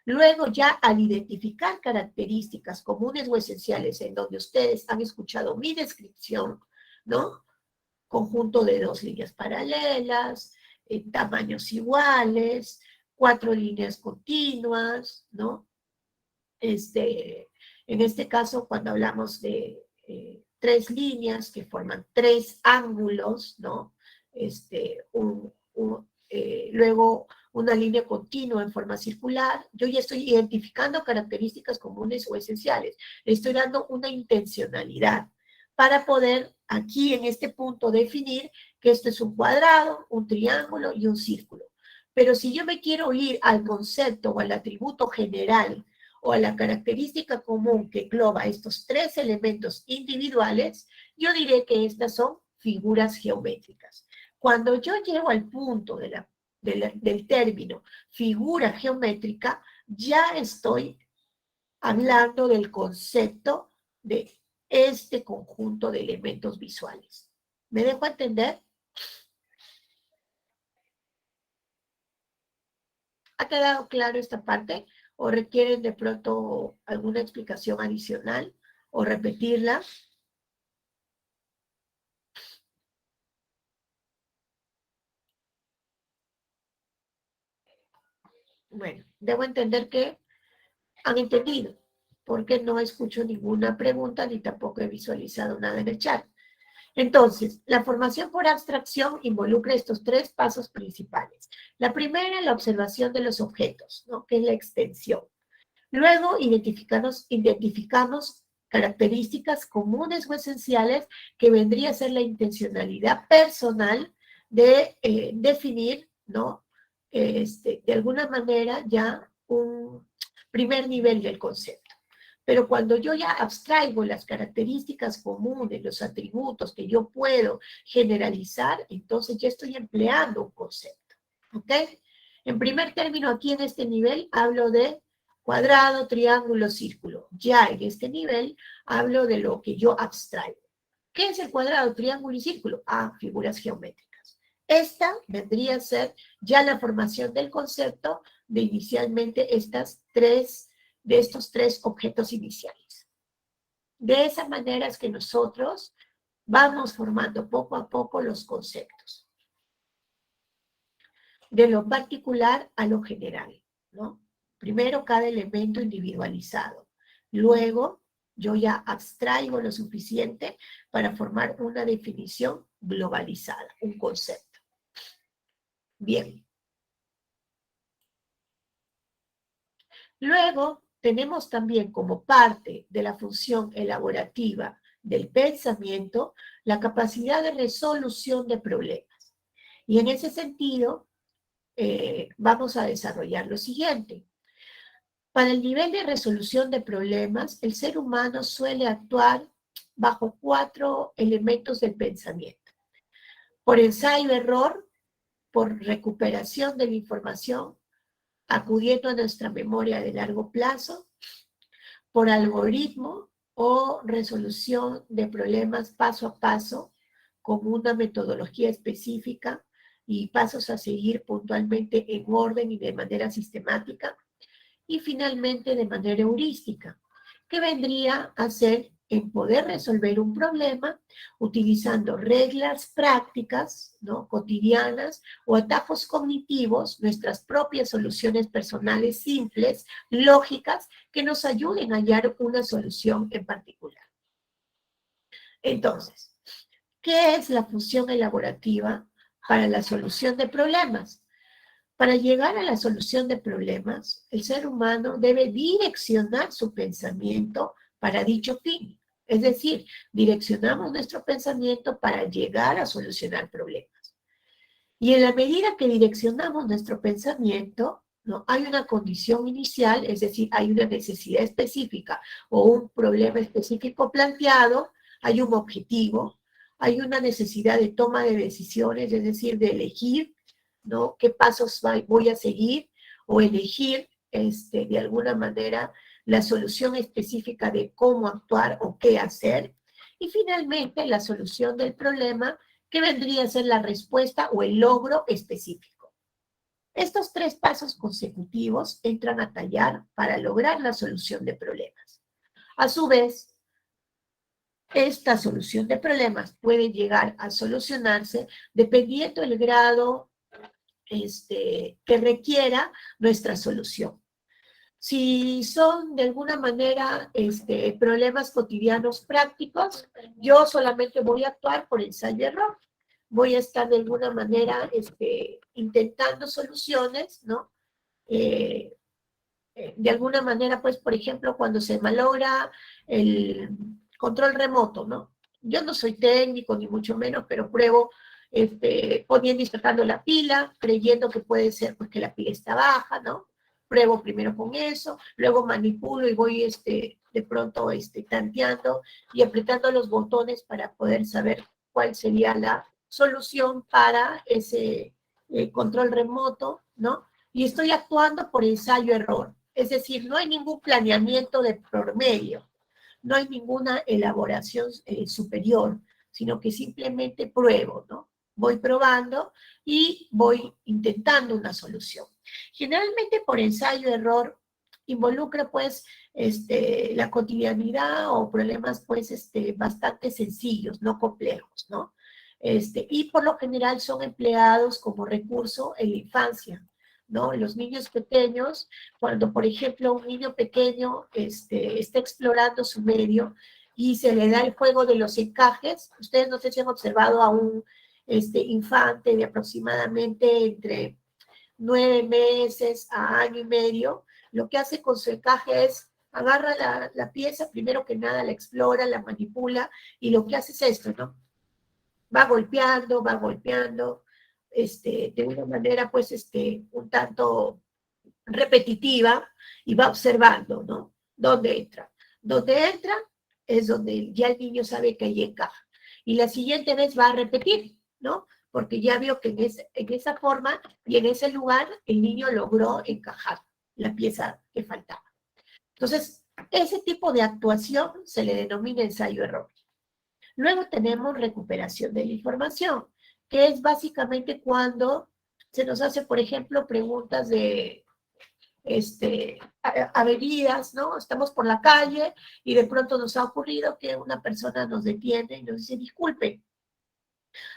Luego ya al identificar características comunes o esenciales en donde ustedes han escuchado mi descripción, ¿no? Conjunto de 2 líneas paralelas, tamaños iguales, 4 líneas continuas, ¿no? En este caso, cuando hablamos de 3 líneas que forman 3 ángulos, ¿no? Luego una línea continua en forma circular, yo ya estoy identificando características comunes o esenciales, le estoy dando una intencionalidad para poder aquí en este punto definir que esto es un cuadrado, un triángulo y un círculo. Pero si yo me quiero ir al concepto o al atributo general o a la característica común que engloba estos 3 elementos individuales, yo diré que estas son figuras geométricas. Cuando yo llego al punto del término figura geométrica, ya estoy hablando del concepto de este conjunto de elementos visuales. ¿Me dejo entender? ¿Ha quedado claro esta parte? ¿O requieren de pronto alguna explicación adicional o repetirla? Bueno, debo entender que han entendido, porque no escucho ninguna pregunta ni tampoco he visualizado nada en el chat. Entonces, la formación por abstracción involucra estos 3 pasos principales. La primera, la observación de los objetos, ¿no? Que es la extensión. Luego, identificamos características comunes o esenciales que vendría a ser la intencionalidad personal de definir, ¿no? De alguna manera ya un primer nivel del concepto. Pero cuando yo ya abstraigo las características comunes, los atributos que yo puedo generalizar, entonces ya estoy empleando un concepto, ¿ok? En primer término, aquí en este nivel hablo de cuadrado, triángulo, círculo. Ya en este nivel hablo de lo que yo abstraigo. ¿Qué es el cuadrado, triángulo y círculo? Figuras geométricas. Esta vendría a ser ya la formación del concepto de inicialmente de estos 3 objetos iniciales. De esa manera es que nosotros vamos formando poco a poco los conceptos. De lo particular a lo general, ¿no? Primero cada elemento individualizado. Luego yo ya abstraigo lo suficiente para formar una definición globalizada, un concepto. Bien. Luego tenemos también como parte de la función elaborativa del pensamiento la capacidad de resolución de problemas. Y en ese sentido, vamos a desarrollar lo siguiente. Para el nivel de resolución de problemas, el ser humano suele actuar bajo 4 elementos del pensamiento. Por ensayo-error, por recuperación de la información, acudiendo a nuestra memoria de largo plazo, por algoritmo, o resolución de problemas paso a paso con una metodología específica y pasos a seguir puntualmente en orden y de manera sistemática. Y finalmente de manera heurística, que vendría a ser en poder resolver un problema utilizando reglas prácticas, ¿no?, cotidianas o atajos cognitivos, nuestras propias soluciones personales simples, lógicas, que nos ayuden a hallar una solución en particular. Entonces, ¿qué es la función elaborativa para la solución de problemas? Para llegar a la solución de problemas, el ser humano debe direccionar su pensamiento para dicho fin. Es decir, direccionamos nuestro pensamiento para llegar a solucionar problemas. Y en la medida que direccionamos nuestro pensamiento, ¿no?, hay una condición inicial, es decir, hay una necesidad específica o un problema específico planteado, hay un objetivo, hay una necesidad de toma de decisiones, es decir, de elegir, ¿no?, qué pasos voy a seguir, o elegir de alguna manera la solución específica de cómo actuar o qué hacer. Y finalmente la solución del problema, que vendría a ser la respuesta o el logro específico. Estos tres pasos consecutivos entran a tallar para lograr la solución de problemas. A su vez, esta solución de problemas puede llegar a solucionarse dependiendo del grado que requiera nuestra solución. Si son de alguna manera problemas cotidianos prácticos, yo solamente voy a actuar por ensayo y error. Voy a estar de alguna manera intentando soluciones, ¿no? De alguna manera, pues, por ejemplo, cuando se malogra el control remoto, ¿no? Yo no soy técnico, ni mucho menos, pero pruebo poniendo y sacando la pila, creyendo que puede ser porque la pila está baja, ¿no? Pruebo primero con eso, luego manipulo y voy de pronto tanteando y apretando los botones para poder saber cuál sería la solución para ese control remoto, ¿no? Y estoy actuando por ensayo-error. Es decir, no hay ningún planeamiento de por medio, no hay ninguna elaboración superior, sino que simplemente pruebo, ¿no? Voy probando y voy intentando una solución. Generalmente por ensayo-error involucra pues la cotidianidad o problemas pues bastante sencillos, no complejos, ¿no? Y por lo general son empleados como recurso en la infancia, ¿no? Los niños pequeños, cuando por ejemplo un niño pequeño está explorando su medio y se le da el juego de los encajes, ustedes no sé si han observado a un infante de aproximadamente entre 9 meses a año y medio, lo que hace con su encaje es agarra la pieza, primero que nada la explora, la manipula, y lo que hace es esto, ¿no? Va golpeando, de una manera, pues, un tanto repetitiva, y va observando, ¿no? ¿Dónde entra? Donde entra es donde ya el niño sabe que ahí encaja. Y la siguiente vez va a repetir, ¿no? Porque ya vio que en esa forma y en ese lugar el niño logró encajar la pieza que faltaba. Entonces, ese tipo de actuación se le denomina ensayo-error. Luego tenemos recuperación de la información, que es básicamente cuando se nos hace, por ejemplo, preguntas de avenidas, ¿no? Estamos por la calle y de pronto nos ha ocurrido que una persona nos detiene y nos dice, disculpe,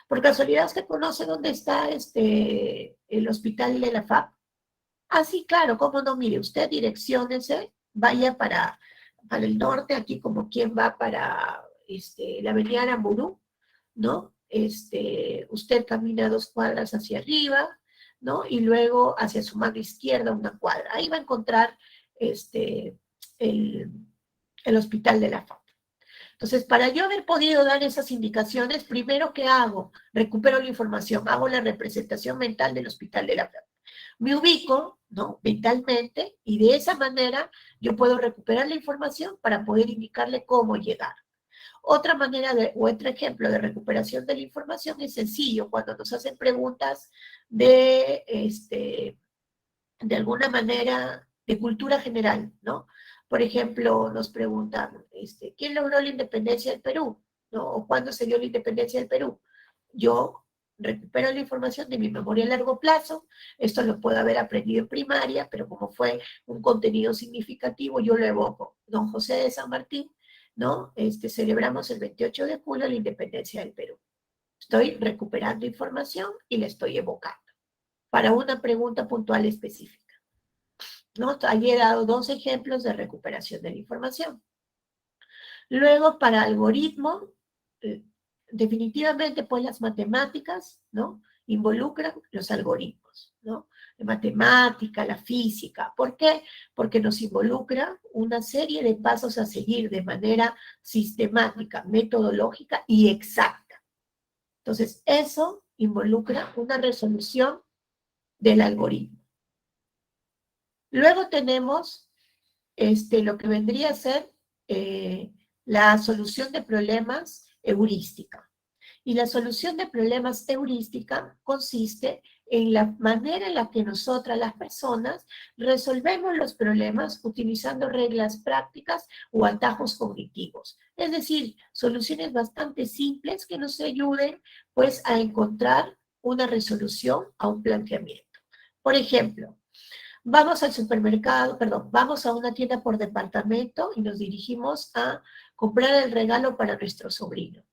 por casualidad usted conoce dónde está el hospital de la FAP. Ah, sí, claro, cómo no, mire, usted direcciónese, vaya para el norte, aquí como quien va para la avenida Aramburú, ¿no? Usted camina 2 cuadras hacia arriba, ¿no? Y luego hacia su mano izquierda 1 cuadra. Ahí va a encontrar el hospital de la FAP. Entonces, para yo haber podido dar esas indicaciones, primero, ¿qué hago? Recupero la información, hago la representación mental del hospital de la FAP. Me ubico, ¿no?, mentalmente, y de esa manera yo puedo recuperar la información para poder indicarle cómo llegar. Otra manera o otro ejemplo de recuperación de la información es sencillo, cuando nos hacen preguntas de alguna manera de cultura general, ¿no? Por ejemplo, nos preguntan, ¿quién logró la independencia del Perú? ¿No? ¿O cuándo se dio la independencia del Perú? Yo recupero la información de mi memoria a largo plazo, esto lo puedo haber aprendido en primaria, pero como fue un contenido significativo, yo lo evoco. Don José de San Martín, ¿no? Celebramos el 28 de julio la independencia del Perú. Estoy recuperando información y la estoy evocando para una pregunta puntual específica, ¿no? Allí he dado 2 ejemplos de recuperación de la información. Luego, para algoritmo, eh, definitivamente, pues las matemáticas, ¿no? Involucran los algoritmos, ¿no? La matemática, la física. ¿Por qué? Porque nos involucra una serie de pasos a seguir de manera sistemática, metodológica y exacta. Entonces, eso involucra una resolución del algoritmo. Luego tenemos lo que vendría a ser la solución de problemas heurística. Y la solución de problemas heurística consiste en la manera en la que nosotras, las personas, resolvemos los problemas utilizando reglas prácticas o atajos cognitivos. Es decir, soluciones bastante simples que nos ayuden, pues, a encontrar una resolución a un planteamiento. Por ejemplo, vamos al supermercado, perdón, vamos a una tienda por departamento y nos dirigimos a comprar el regalo para nuestro sobrino.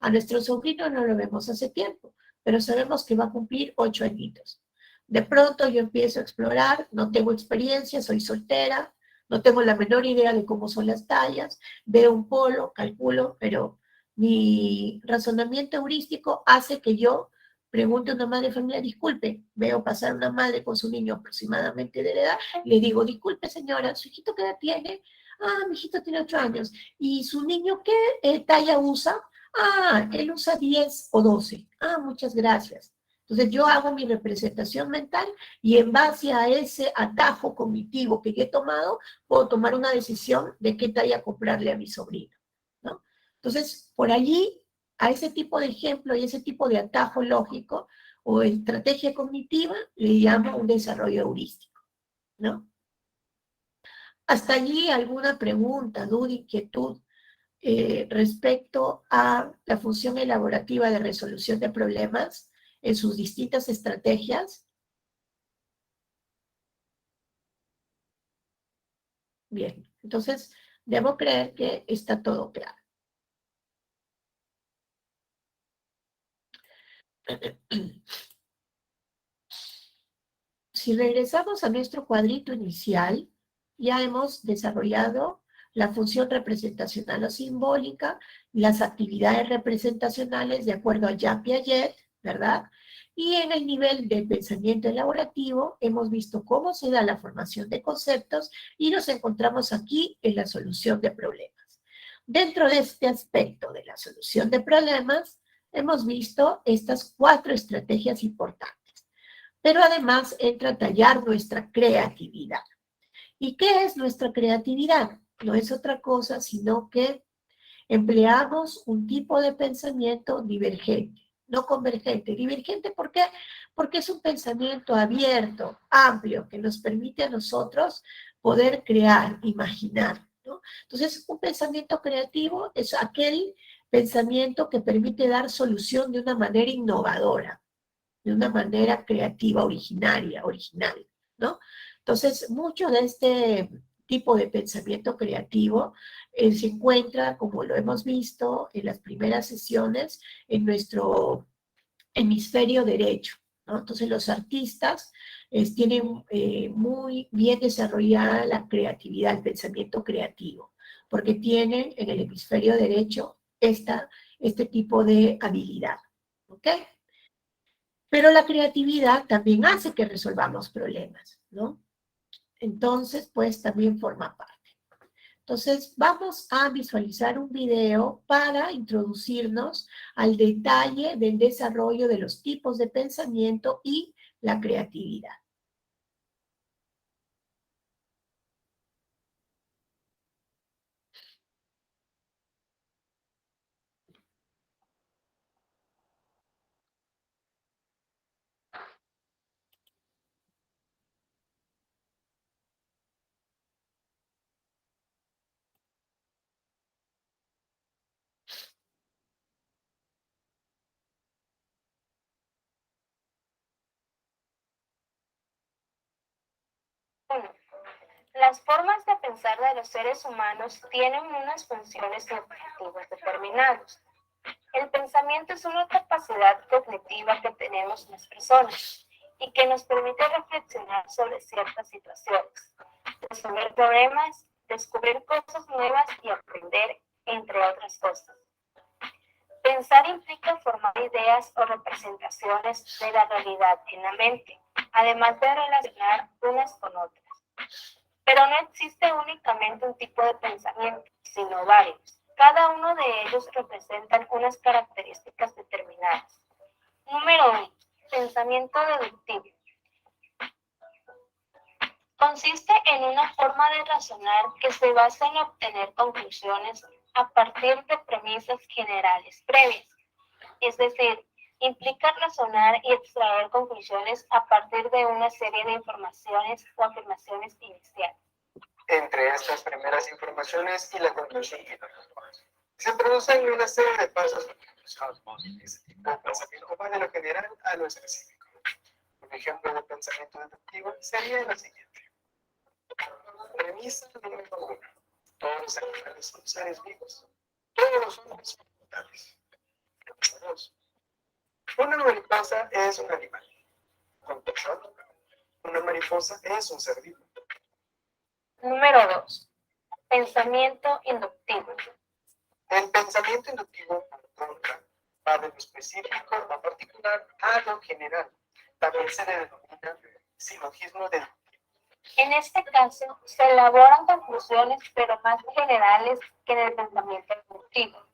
A nuestro sobrino no lo vemos hace tiempo, pero sabemos que va a cumplir 8 añitos. De pronto yo empiezo a explorar, no tengo experiencia, soy soltera, no tengo la menor idea de cómo son las tallas, veo un polo, calculo, pero mi razonamiento heurístico hace que yo pregunte a una madre de familia, disculpe, veo pasar una madre con su niño aproximadamente de la edad, le digo, disculpe señora, ¿su hijito qué edad tiene? Ah, mi hijito tiene 8 años. ¿Y su niño qué talla usa? Ah, él usa 10 o 12. Ah, muchas gracias. Entonces yo hago mi representación mental y en base a ese atajo cognitivo que yo he tomado, puedo tomar una decisión de qué talla comprarle a mi sobrino, ¿no? Entonces, por allí, a ese tipo de ejemplo y ese tipo de atajo lógico o estrategia cognitiva, le llamo un desarrollo heurístico, ¿no? Hasta allí alguna pregunta, duda, inquietud respecto a la función elaborativa de resolución de problemas en sus distintas estrategias. Bien, entonces debo creer que está todo claro. Si regresamos a nuestro cuadrito inicial, ya hemos desarrollado la función representacional o simbólica, las actividades representacionales de acuerdo a Jean Piaget, ¿verdad? Y en el nivel del pensamiento elaborativo hemos visto cómo se da la formación de conceptos y nos encontramos aquí en la solución de problemas. Dentro de este aspecto de la solución de problemas, hemos visto estas 4 estrategias importantes. Pero además entra a tallar nuestra creatividad. ¿Y qué es nuestra creatividad? No es otra cosa sino que empleamos un tipo de pensamiento divergente, no convergente. Divergente, ¿por qué? Porque es un pensamiento abierto, amplio, que nos permite a nosotros poder crear, imaginar, ¿no? Entonces, un pensamiento creativo es aquel pensamiento que permite dar solución de una manera innovadora, de una manera creativa, originaria, original, ¿no? Entonces, mucho de este tipo de pensamiento creativo se encuentra, como lo hemos visto en las primeras sesiones, en nuestro hemisferio derecho, ¿no? Entonces, los artistas tienen muy bien desarrollada la creatividad, el pensamiento creativo, porque tienen en el hemisferio derecho este tipo de habilidad, ¿ok? Pero la creatividad también hace que resolvamos problemas, ¿no? Entonces, pues también forma parte. Entonces, vamos a visualizar un video para introducirnos al detalle del desarrollo de los tipos de pensamiento y la creatividad. Las formas de pensar de los seres humanos tienen unas funciones y objetivos determinados. El pensamiento es una capacidad cognitiva que tenemos las personas y que nos permite reflexionar sobre ciertas situaciones, resolver problemas, descubrir cosas nuevas y aprender, entre otras cosas. Pensar implica formar ideas o representaciones de la realidad en la mente, además de relacionar unas con otras. Pero no existe únicamente un tipo de pensamiento, sino varios. Cada uno de ellos representan unas características determinadas. Número 1. Pensamiento deductivo. Consiste en una forma de razonar que se basa en obtener conclusiones a partir de premisas generales previas. Es decir, implica razonar y extraer conclusiones a partir de una serie de informaciones o afirmaciones iniciales. Entre estas primeras informaciones y la conclusión final, se producen una serie de pasos de conclusión. Este tipo de pensamiento va de lo general a lo específico. Un ejemplo de pensamiento deductivo sería lo siguiente. Premisa número 1. Todos los animales son seres vivos. Todos los hombres son mortales. Número 2. Una mariposa es un animal. Conclusión. Una mariposa es un ser vivo. Número 2. Pensamiento inductivo. El pensamiento inductivo, por contra, va de lo específico o particular a lo general. También se le denomina silogismo deductivo. En este caso, se elaboran conclusiones, pero más generales que en el pensamiento inductivo,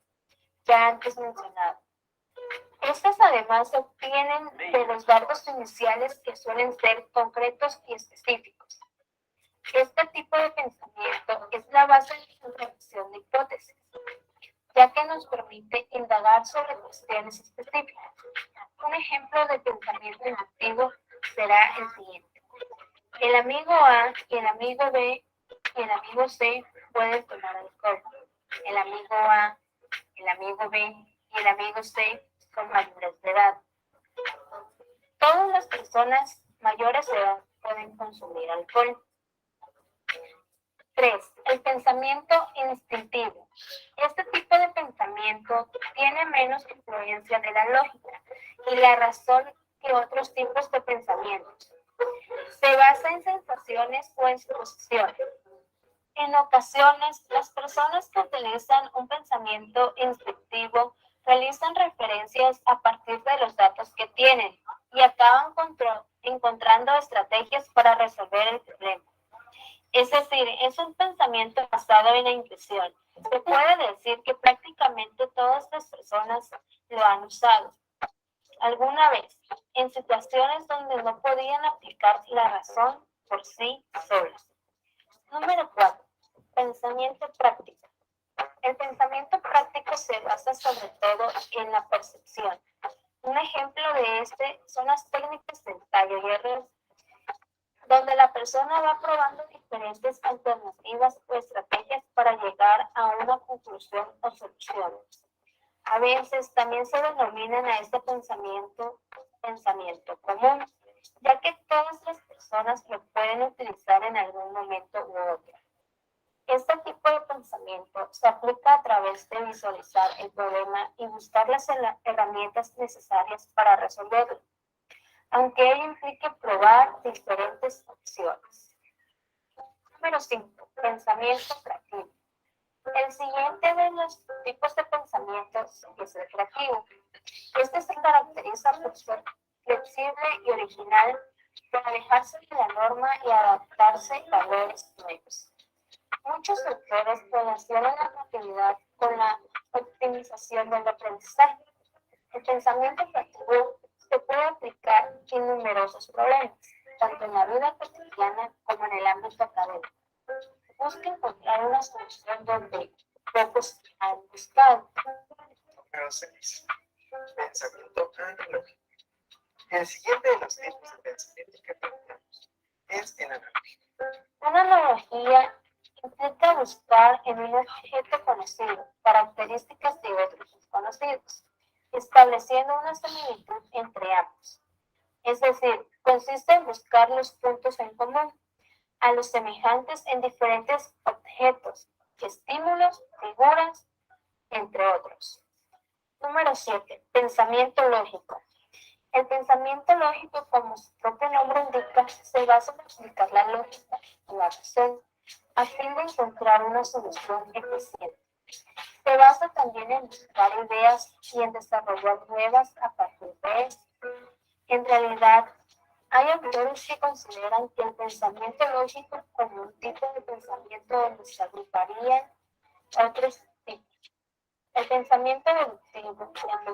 ya antes mencionado. Estas además se obtienen de los datos iniciales que suelen ser concretos y específicos. Este tipo de pensamiento es la base de la revisión de hipótesis, ya que nos permite indagar sobre cuestiones específicas. Un ejemplo de pensamiento inductivo será el siguiente. El amigo A y el amigo B y el amigo C pueden tomar alcohol. El amigo A, el amigo B y el amigo C son mayores de edad. Todas las personas mayores de edad pueden consumir alcohol. 3. El pensamiento instintivo. Este tipo de pensamiento tiene menos influencia de la lógica y la razón que otros tipos de pensamientos. Se basa en sensaciones o en suposiciones. En ocasiones, las personas que utilizan un pensamiento instintivo realizan referencias a partir de los datos que tienen y acaban encontrando estrategias para resolver el problema. Es decir, es un pensamiento basado en la intuición. Se puede decir que prácticamente todas las personas lo han usado alguna vez, en situaciones donde no podían aplicar la razón por sí solas. Número 4. Pensamiento práctico. El pensamiento práctico se basa sobre todo en la percepción. Un ejemplo de este son las técnicas de ensayo y error, donde la persona va probando diferentes alternativas o estrategias para llegar a una conclusión o solución. A veces también se denominan a este pensamiento común, ya que todas las personas lo pueden utilizar en algún momento u otro. Este tipo de pensamiento se aplica a través de visualizar el problema y buscar las herramientas necesarias para resolverlo, aunque ello implique probar diferentes opciones. Número 5. Pensamiento creativo. El siguiente de los tipos de pensamientos es el creativo. Este se caracteriza por ser flexible y original, por alejarse de la norma y adaptarse a valores nuevos. Muchos autores relacionan la creatividad con la optimización del aprendizaje. El pensamiento creativo se puede aplicar en numerosos problemas, tanto en la vida cotidiana como en el ámbito académico. Busca encontrar una solución donde pocos han buscado. Número 6. Pensamiento analógico. El siguiente de los tipos de pensamiento que tenemos es el analógico. Una analogía implica buscar en un objeto conocido características de otros desconocidos, estableciendo una similitud entre ambos. Es decir, consiste en buscar los puntos en común. a los semejantes en diferentes objetos, estímulos, figuras, entre otros. Número 7. Pensamiento lógico. El pensamiento lógico, como su propio nombre indica, se basa en explicar la lógica y la razón a fin de encontrar una solución eficiente. Se basa también en buscar ideas y en desarrollar nuevas a partir de esto. En realidad, hay autores que consideran que el pensamiento lógico como un tipo de pensamiento donde se agruparían otros tipos. El pensamiento deductivo, el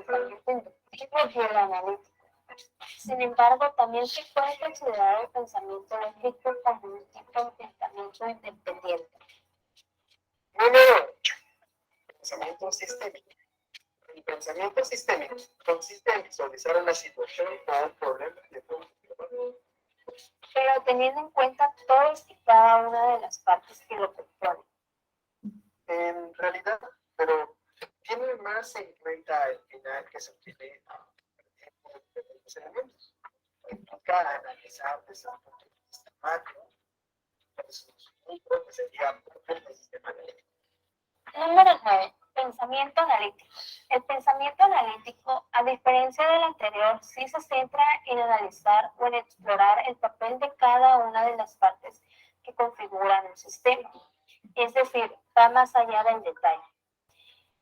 pensamiento inductivo y el analítico. Sin embargo, también se puede considerar el pensamiento lógico como un tipo de pensamiento independiente. Número 8. Pensamiento sistémico. El pensamiento sistémico consiste en visualizar una situación o un problema de forma global, pero teniendo en cuenta todas y cada una de las partes que lo componen. en realidad, pero tiene más en cuenta el final que se obtiene a partir de los elementos. Implica analizar desde un punto de vista macro versus micro, que sería punto de sistema analítico. Número 9. Pensamiento analítico. El pensamiento analítico, a diferencia del anterior, sí se centra en analizar o en explorar el papel de cada una de las partes que configuran un sistema. Es decir, va más allá del detalle.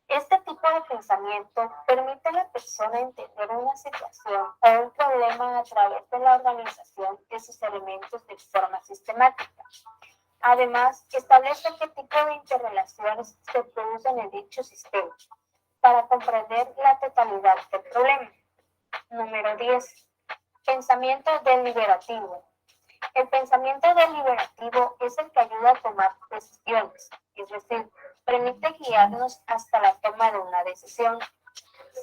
Este tipo de pensamiento permite a la persona entender una situación o un problema a través de la organización de sus elementos de forma sistemática. Además, establece qué tipo de interrelaciones se producen en dicho sistema para comprender la totalidad del problema. Número 10. Pensamiento deliberativo. El pensamiento deliberativo es el que ayuda a tomar decisiones, es decir, permite guiarnos hasta la toma de una decisión.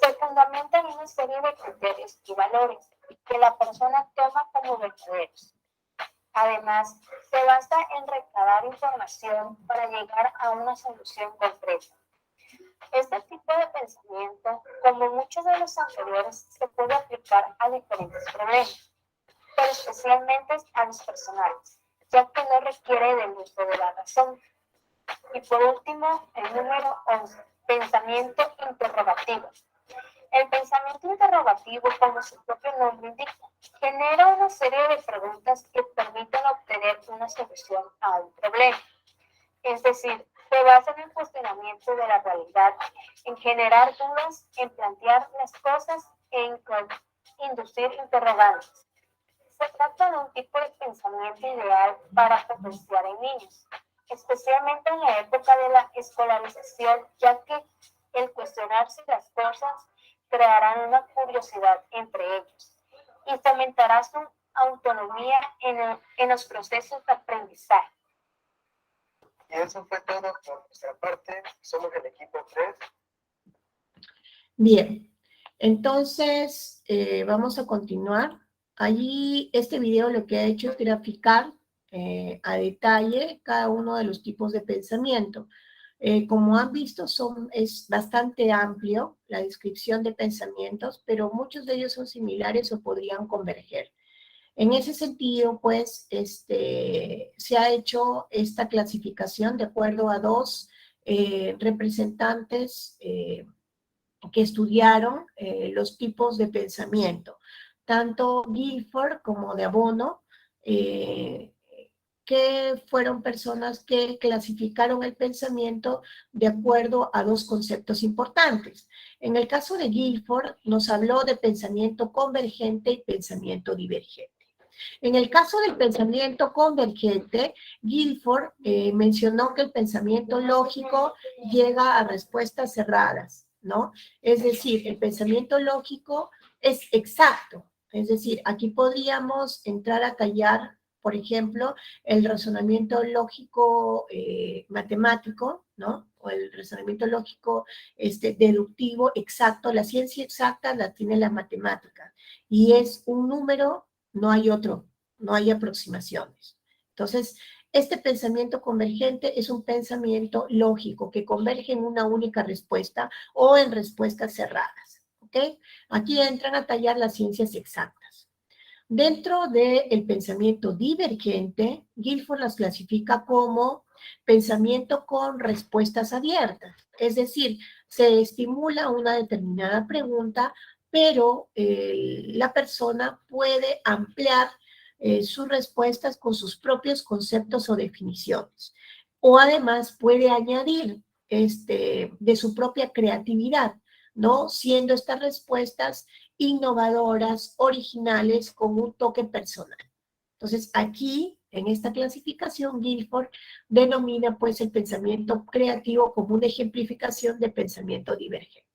Se fundamenta en una serie de criterios y valores que la persona toma como verdaderos. Además, se basa en recabar información para llegar a una solución concreta. Este tipo de pensamiento, como muchos de los anteriores, se puede aplicar a diferentes problemas, pero especialmente a los personales, ya que no requiere del uso de la razón. Y por último, el número 11, pensamiento interrogativo. El pensamiento interrogativo, como su propio nombre indica, genera una serie de preguntas que permiten obtener una solución a un problema. Es decir, se basa en el cuestionamiento de la realidad, en generar dudas, en plantear las cosas e en inducir interrogantes. Se trata de un tipo de pensamiento ideal para potenciar en niños, especialmente en la época de la escolarización, ya que el cuestionarse las cosas crearán una curiosidad entre ellos y fomentará su autonomía en los procesos de aprendizaje. Y eso fue todo por nuestra parte. Somos el equipo 3. Bien, entonces vamos a continuar. Allí este video lo que ha hecho es graficar a detalle cada uno de los tipos de pensamiento. Como han visto, es bastante amplio la descripción de pensamientos, pero muchos de ellos son similares o podrían converger. En ese sentido, pues, se ha hecho esta clasificación de acuerdo a dos representantes que estudiaron los tipos de pensamiento, tanto Guilford como de Abono, que fueron personas que clasificaron el pensamiento de acuerdo a dos conceptos importantes. En el caso de Guilford, nos habló de pensamiento convergente y pensamiento divergente. En el caso del pensamiento convergente, Guilford mencionó que el pensamiento lógico llega a respuestas cerradas, ¿no? Es decir, el pensamiento lógico es exacto. Es decir, aquí podríamos entrar a tallar, por ejemplo, el razonamiento lógico matemático, ¿no? O el razonamiento lógico deductivo exacto. La ciencia exacta la tiene la matemática y es un número, no hay otro, no hay aproximaciones. Entonces, este pensamiento convergente es un pensamiento lógico que converge en una única respuesta o en respuestas cerradas, ¿ok? Aquí entran a tallar las ciencias exactas. Dentro del pensamiento divergente, Guilford las clasifica como pensamiento con respuestas abiertas. Es decir, se estimula una determinada pregunta, pero la persona puede ampliar sus respuestas con sus propios conceptos o definiciones. O además puede añadir de su propia creatividad, ¿no? Siendo estas respuestas innovadoras, originales, con un toque personal. Entonces, aquí, en esta clasificación, Guilford denomina, pues, el pensamiento creativo como una ejemplificación de pensamiento divergente.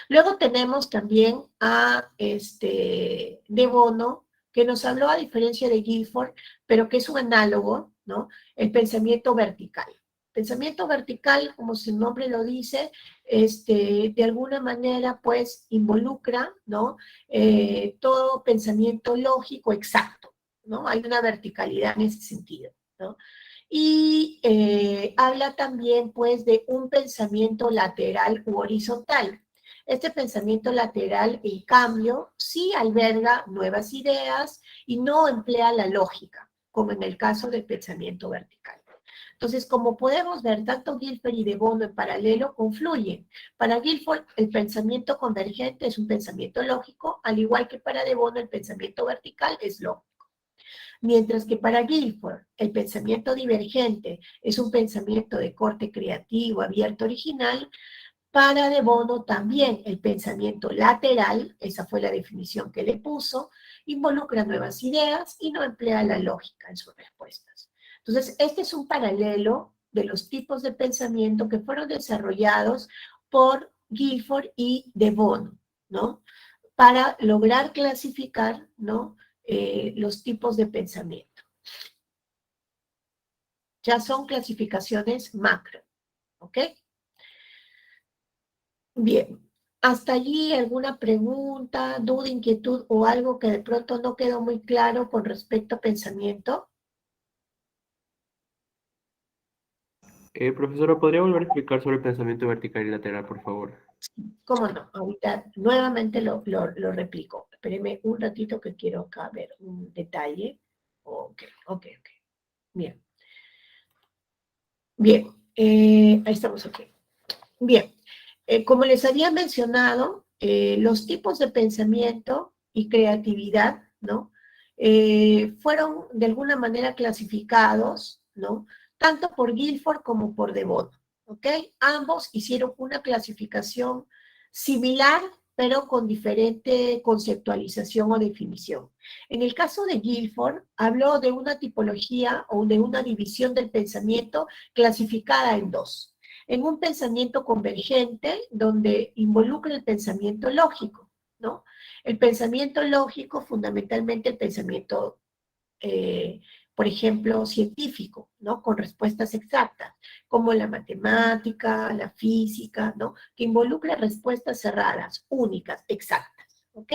Luego tenemos también a De Bono, que nos habló, a diferencia de Guilford, pero que es un análogo, ¿no? El pensamiento vertical. Pensamiento vertical, como su nombre lo dice, de alguna manera, pues, involucra, ¿no? Todo pensamiento lógico exacto, ¿no? Hay una verticalidad en ese sentido, ¿no? Y habla también, pues, de un pensamiento lateral u horizontal. Este pensamiento lateral, en cambio, sí alberga nuevas ideas y no emplea la lógica, como en el caso del pensamiento vertical. Entonces, como podemos ver, tanto Guilford y De Bono en paralelo confluyen. Para Guilford, el pensamiento convergente es un pensamiento lógico, al igual que para De Bono el pensamiento vertical es lógico. Mientras que para Guilford, el pensamiento divergente es un pensamiento de corte creativo, abierto, original. Para De Bono también el pensamiento lateral, esa fue la definición que le puso, involucra nuevas ideas y no emplea la lógica en sus respuestas. Entonces, este es un paralelo de los tipos de pensamiento que fueron desarrollados por Guilford y De Bono, ¿no? Para lograr clasificar, ¿no? Los tipos de pensamiento. Ya son clasificaciones macro, ¿ok? Bien, hasta allí alguna pregunta, duda, inquietud o algo que de pronto no quedó muy claro con respecto a pensamiento. Profesora, ¿podría volver a explicar sobre el pensamiento vertical y lateral, por favor? ¿Cómo no? Ahorita nuevamente lo replico. Espéreme un ratito que quiero acá ver un detalle. Ok. Bien. Bien, ahí estamos aquí. Bien, como les había mencionado, los tipos de pensamiento y creatividad, ¿no? Fueron de alguna manera clasificados, ¿no? Tanto por Guilford como por De Bono, ¿ok? Ambos hicieron una clasificación similar, pero con diferente conceptualización o definición. En el caso de Guilford, habló de una tipología o de una división del pensamiento clasificada en dos. En un pensamiento convergente, donde involucra el pensamiento lógico, ¿no? El pensamiento lógico, fundamentalmente el pensamiento, por ejemplo, científico, ¿no? Con respuestas exactas, como la matemática, la física, ¿no? Que involucra respuestas cerradas, únicas, exactas, ¿ok?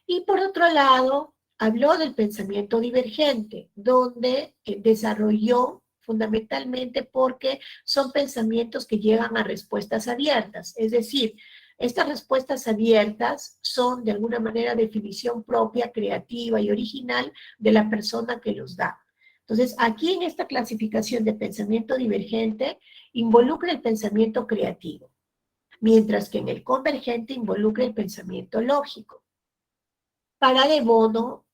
Y por otro lado, habló del pensamiento divergente, donde desarrolló fundamentalmente porque son pensamientos que llegan a respuestas abiertas, es decir, estas respuestas abiertas son de alguna manera definición propia, creativa y original de la persona que los da. Entonces, aquí en esta clasificación de pensamiento divergente involucra el pensamiento creativo, mientras que en el convergente involucra el pensamiento lógico. Para De Bono,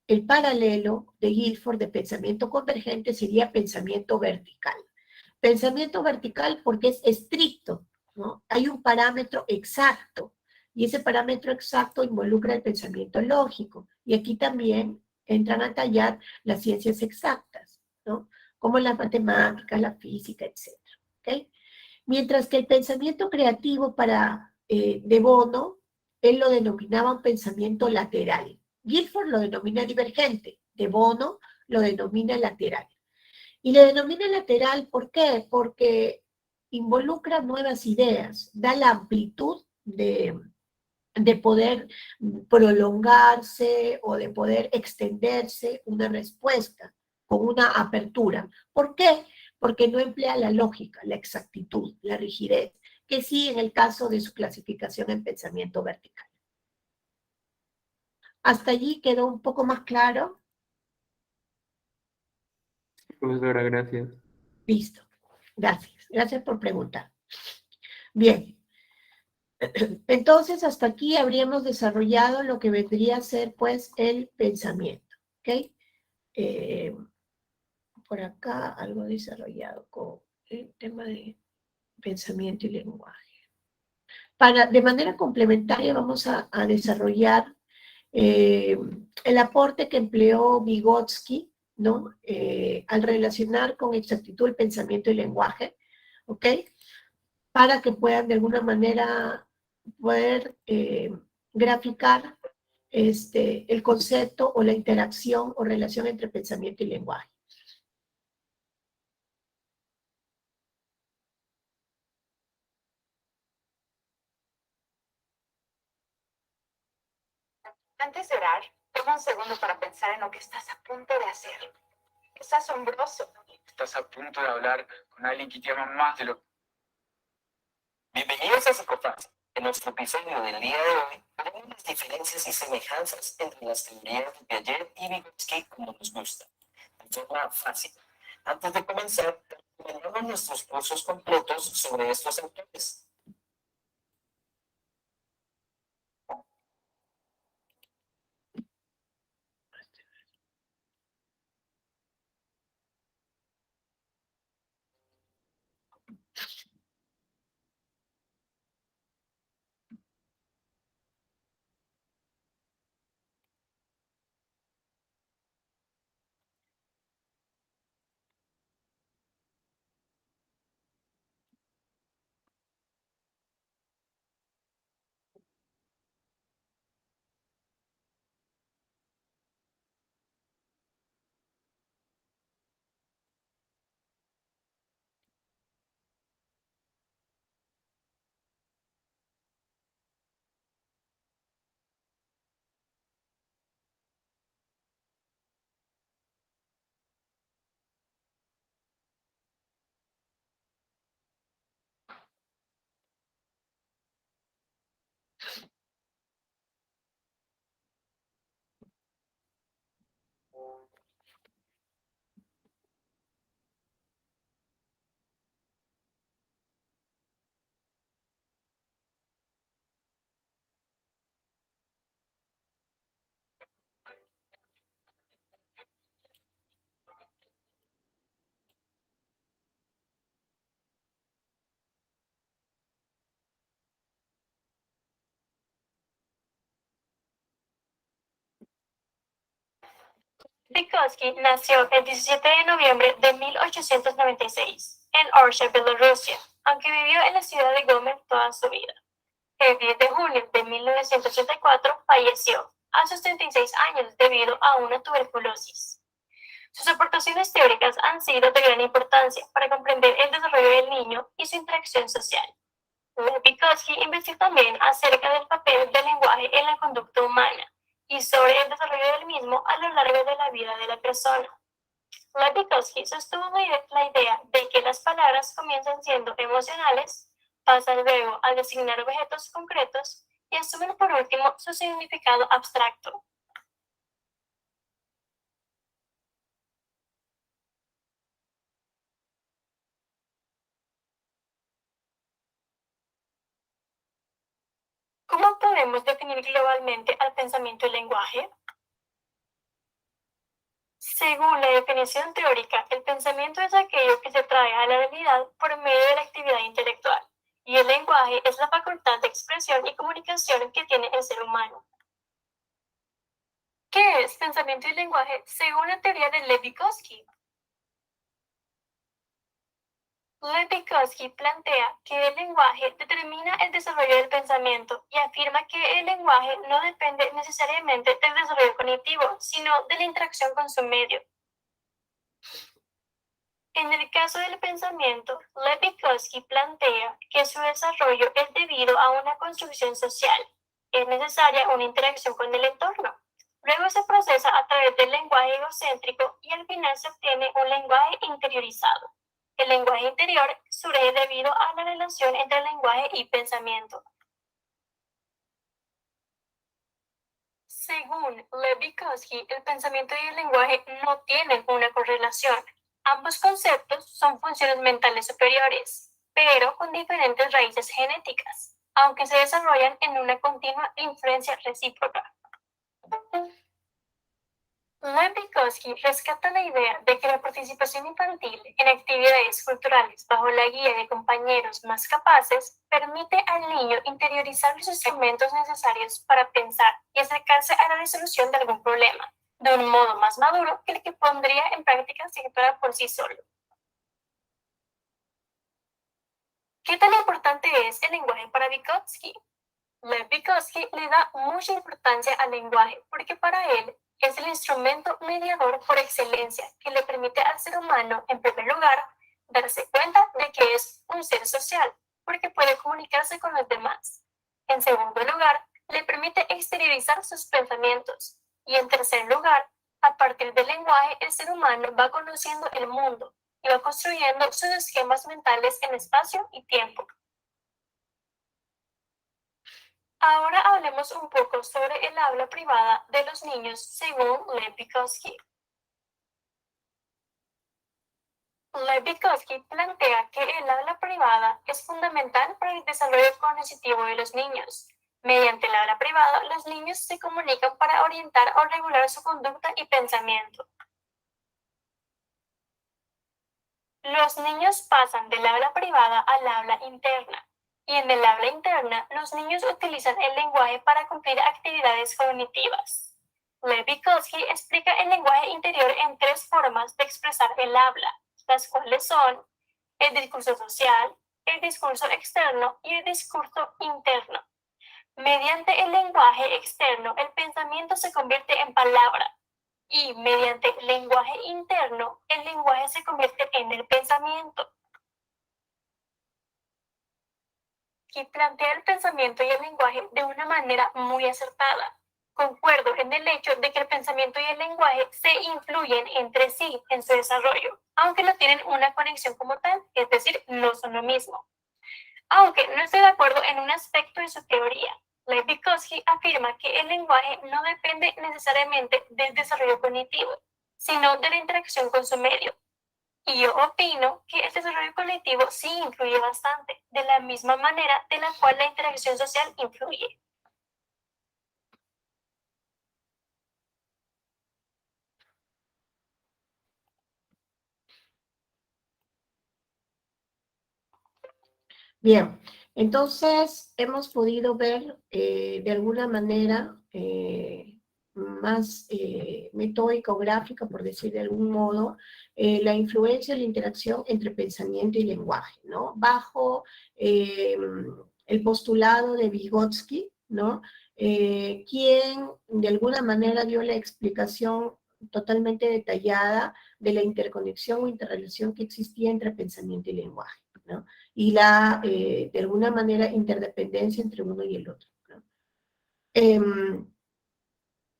el paralelo de Guilford de pensamiento convergente sería pensamiento vertical. Pensamiento vertical porque es estricto, ¿no? Hay un parámetro exacto, y ese parámetro exacto involucra el pensamiento lógico. Y aquí también entran a tallar las ciencias exactas, ¿no? Como la matemática, la física, etc. ¿Okay? Mientras que el pensamiento creativo para De Bono, él lo denominaba un pensamiento lateral. Guilford lo denomina divergente, De Bono lo denomina lateral. Y le denomina lateral, ¿por qué? Porque involucra nuevas ideas, da la amplitud de poder prolongarse o de poder extenderse una respuesta con una apertura. ¿Por qué? Porque no emplea la lógica, la exactitud, la rigidez, que sí en el caso de su clasificación en pensamiento vertical. ¿Hasta allí quedó un poco más claro? Profesora, gracias. Listo. Gracias. Gracias por preguntar. Bien. Entonces, hasta aquí habríamos desarrollado lo que vendría a ser, pues, el pensamiento. ¿Ok? Por acá algo desarrollado con el tema de pensamiento y lenguaje. De manera complementaria vamos a desarrollar el aporte que empleó Vygotsky, ¿no? Al relacionar con exactitud el pensamiento y el lenguaje, ¿ok? Para que puedan de alguna manera poder graficar el concepto o la interacción o relación entre pensamiento y lenguaje. Antes de orar, toma un segundo para pensar en lo que estás a punto de hacer. Es asombroso. Estás a punto de hablar con alguien que te ama más de lo... Bienvenidos a Psicofácil. En nuestro episodio del día de hoy, veremos las diferencias y semejanzas entre las teorías de Piaget y Vygotsky como nos gusta, de forma fácil. Antes de comenzar, recomendamos nuestros cursos completos sobre estos autores. Vygotsky nació el 17 de noviembre de 1896 en Orsha, Bielorrusia, aunque vivió en la ciudad de Gómez toda su vida. El 10 de junio de 1984 falleció a sus 36 años debido a una tuberculosis. Sus aportaciones teóricas han sido de gran importancia para comprender el desarrollo del niño y su interacción social. Vygotsky investigó también acerca del papel del lenguaje en la conducta humana y sobre el desarrollo del mismo a lo largo de la vida de la persona. Vygotsky sostuvo la idea de que las palabras comienzan siendo emocionales, pasan luego a designar objetos concretos y asumen por último su significado abstracto. ¿Cómo podemos definir globalmente al pensamiento y el lenguaje? Según la definición teórica, el pensamiento es aquello que se trae a la realidad por medio de la actividad intelectual, y el lenguaje es la facultad de expresión y comunicación que tiene el ser humano. ¿Qué es pensamiento y lenguaje según la teoría de Lev Vygotsky? Lev Vygotsky plantea que el lenguaje determina el desarrollo del pensamiento y afirma que el lenguaje no depende necesariamente del desarrollo cognitivo, sino de la interacción con su medio. En el caso del pensamiento, Lev Vygotsky plantea que su desarrollo es debido a una construcción social. Es necesaria una interacción con el entorno. Luego se procesa a través del lenguaje egocéntrico y al final se obtiene un lenguaje interiorizado. El lenguaje interior surge debido a la relación entre lenguaje y pensamiento. Según Lev-Vygotsky, el pensamiento y el lenguaje no tienen una correlación. Ambos conceptos son funciones mentales superiores, pero con diferentes raíces genéticas, aunque se desarrollan en una continua influencia recíproca. Lev-Vygotsky rescata la idea de que la participación infantil en actividades culturales bajo la guía de compañeros más capaces permite al niño interiorizar los instrumentos necesarios para pensar y acercarse a la resolución de algún problema, de un modo más maduro que el que pondría en práctica si actuara por sí solo. ¿Qué tan importante es el lenguaje para Vygotsky? Lev-Vygotsky le da mucha importancia al lenguaje porque para él es el instrumento mediador por excelencia que le permite al ser humano, en primer lugar, darse cuenta de que es un ser social, porque puede comunicarse con los demás. En segundo lugar, le permite exteriorizar sus pensamientos. Y en tercer lugar, a partir del lenguaje, el ser humano va conociendo el mundo y va construyendo sus esquemas mentales en espacio y tiempo. Ahora hablemos un poco sobre el habla privada de los niños según Lev-Vygotsky. Lev-Vygotsky plantea que el habla privada es fundamental para el desarrollo cognitivo de los niños. Mediante el habla privada, los niños se comunican para orientar o regular su conducta y pensamiento. Los niños pasan del habla privada al habla interna. Y en el habla interna, los niños utilizan el lenguaje para cumplir actividades cognitivas. Lev-Vygotsky explica el lenguaje interior en 3 formas de expresar el habla, las cuales son el discurso social, el discurso externo y el discurso interno. Mediante el lenguaje externo, el pensamiento se convierte en palabra, y mediante el lenguaje interno, el lenguaje se convierte en el pensamiento. Que plantea el pensamiento y el lenguaje de una manera muy acertada. Concuerdo en el hecho de que el pensamiento y el lenguaje se influyen entre sí en su desarrollo, aunque no tienen una conexión como tal, es decir, no son lo mismo. Aunque no estoy de acuerdo en un aspecto de su teoría, Lev-Vygotsky afirma que el lenguaje no depende necesariamente del desarrollo cognitivo, sino de la interacción con su medio. Y yo opino que el desarrollo cognitivo sí influye bastante, de la misma manera de la cual la interacción social influye. Bien, entonces hemos podido ver de alguna manera más metódica o gráfica, por decir de algún modo, la influencia y la interacción entre pensamiento y lenguaje, ¿no? Bajo el postulado de Vygotsky, ¿no? Quien de alguna manera dio la explicación totalmente detallada de la interconexión o interrelación que existía entre pensamiento y lenguaje, ¿no? Y la, de alguna manera, interdependencia entre uno y el otro, ¿no?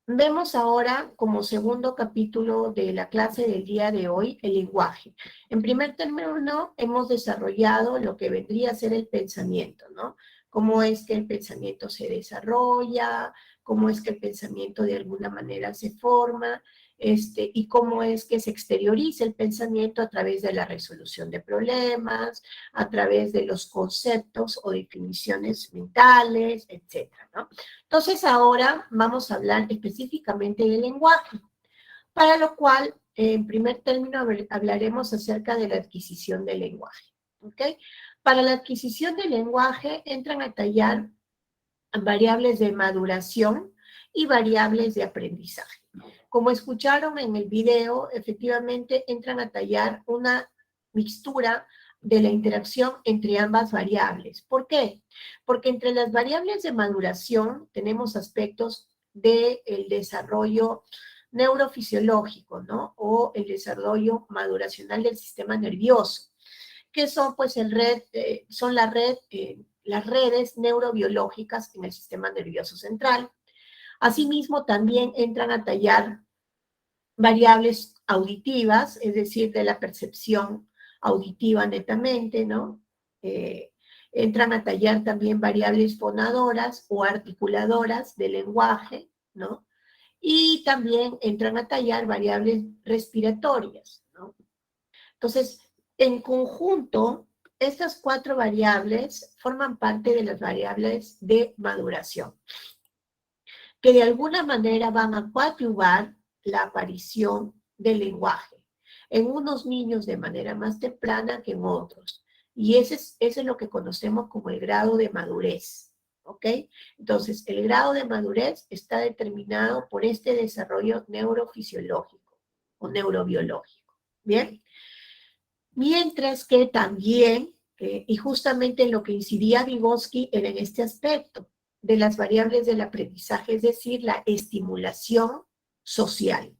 Vemos ahora como segundo capítulo de la clase del día de hoy el lenguaje. En primer término, hemos desarrollado lo que vendría a ser el pensamiento, ¿no? Cómo es que el pensamiento se desarrolla, cómo es que el pensamiento de alguna manera se forma, y cómo es que se exterioriza el pensamiento a través de la resolución de problemas, a través de los conceptos o definiciones mentales, etcétera, ¿no? Entonces ahora vamos a hablar específicamente del lenguaje, para lo cual, en primer término, hablaremos acerca de la adquisición del lenguaje, ¿ok? Para la adquisición del lenguaje entran a tallar variables de maduración y variables de aprendizaje. Como escucharon en el video, efectivamente entran a tallar una mixtura de la interacción entre ambas variables. ¿Por qué? Porque entre las variables de maduración tenemos aspectos del desarrollo neurofisiológico, ¿no? O el desarrollo maduracional del sistema nervioso, que son pues las redes neurobiológicas en el sistema nervioso central. Asimismo, también entran a tallar variables auditivas, es decir, de la percepción auditiva netamente, ¿no? Entran a tallar también variables fonadoras o articuladoras del lenguaje, ¿no? Y también entran a tallar variables respiratorias, ¿no? Entonces, en conjunto, estas 4 variables forman parte de las variables de maduración, que de alguna manera van a coadyuvar la aparición del lenguaje en unos niños de manera más temprana que en otros. Y ese es lo que conocemos como el grado de madurez, ¿ok? Entonces, el grado de madurez está determinado por este desarrollo neurofisiológico o neurobiológico, ¿bien? Mientras que también, y justamente en lo que incidía Vygotsky era en este aspecto de las variables del aprendizaje, es decir, la estimulación social.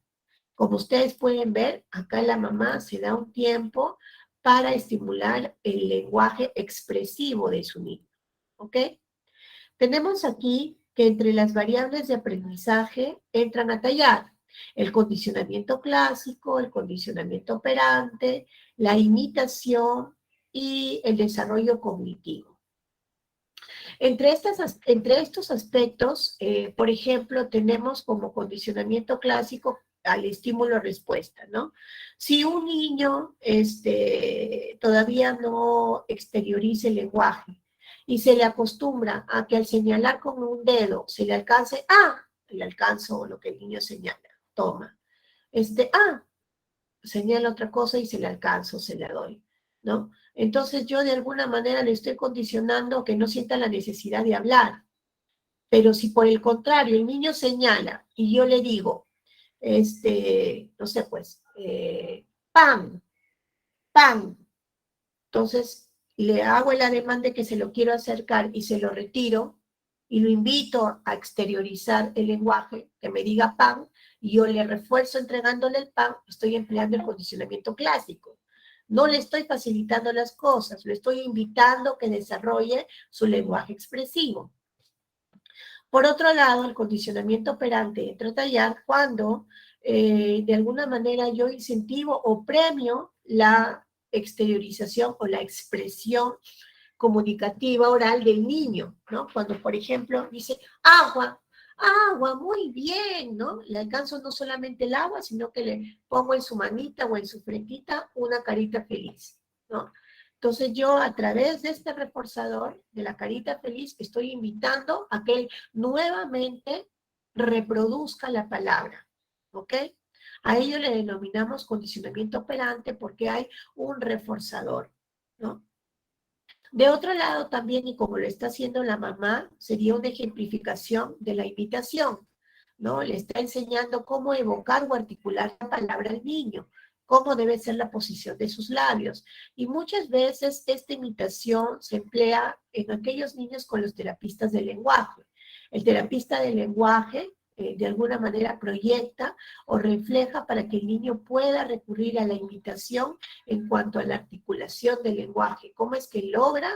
Como ustedes pueden ver, acá la mamá se da un tiempo para estimular el lenguaje expresivo de su niño, ¿ok? Tenemos aquí que entre las variables de aprendizaje entran a tallar el condicionamiento clásico, el condicionamiento operante, la imitación y el desarrollo cognitivo. Entre estos aspectos, por ejemplo, tenemos como condicionamiento clásico al estímulo-respuesta, ¿no? Si un niño todavía no exterioriza el lenguaje y se le acostumbra a que al señalar con un dedo se le alcance, le alcanzo lo que el niño señala, toma. Señala otra cosa y se le alcanzo, se le doy, ¿no? Entonces yo de alguna manera le estoy condicionando que no sienta la necesidad de hablar. Pero si por el contrario el niño señala y yo le digo, no sé pues, pan, pan, entonces le hago el ademán de que se lo quiero acercar y se lo retiro y lo invito a exteriorizar el lenguaje, que me diga pan, y yo le refuerzo entregándole el pan, estoy empleando el condicionamiento clásico. No le estoy facilitando las cosas, lo estoy invitando a que desarrolle su lenguaje expresivo. Por otro lado, el condicionamiento operante entra a tallar cuando de alguna manera yo incentivo o premio la exteriorización o la expresión comunicativa oral del niño, ¿no? Cuando, por ejemplo, dice agua, agua, muy bien, ¿no? Le alcanzo no solamente el agua, sino que le pongo en su manita o en su frentita una carita feliz, ¿no? Entonces yo a través de este reforzador, de la carita feliz, estoy invitando a que él nuevamente reproduzca la palabra, ¿ok? A ello le denominamos condicionamiento operante porque hay un reforzador, ¿no? De otro lado también, y como lo está haciendo la mamá, sería una ejemplificación de la imitación, ¿no? Le está enseñando cómo evocar o articular la palabra al niño, cómo debe ser la posición de sus labios. Y muchas veces esta imitación se emplea en aquellos niños con los terapistas del lenguaje. El terapista del lenguaje de alguna manera proyecta o refleja para que el niño pueda recurrir a la imitación en cuanto a la articulación del lenguaje, cómo es que logra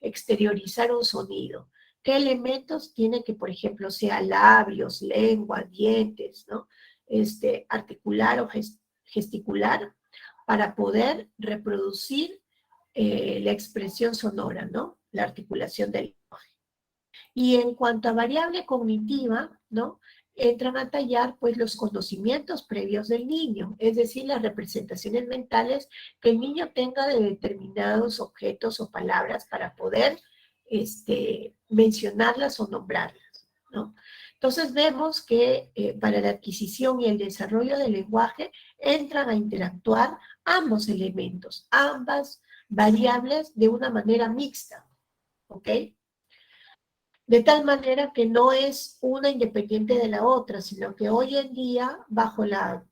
exteriorizar un sonido, qué elementos tiene que, por ejemplo, sea labios, lengua, dientes, ¿no? Articular o gesticular para poder reproducir la expresión sonora, ¿no? La articulación del lenguaje. Y en cuanto a variable cognitiva, ¿no? Entran a tallar pues los conocimientos previos del niño, es decir, las representaciones mentales que el niño tenga de determinados objetos o palabras para poder mencionarlas o nombrarlas, ¿no? Entonces vemos que para la adquisición y el desarrollo del lenguaje entran a interactuar ambos elementos, ambas variables de una manera mixta, ¿ok? De tal manera que no es una independiente de la otra, sino que hoy en día, bajo la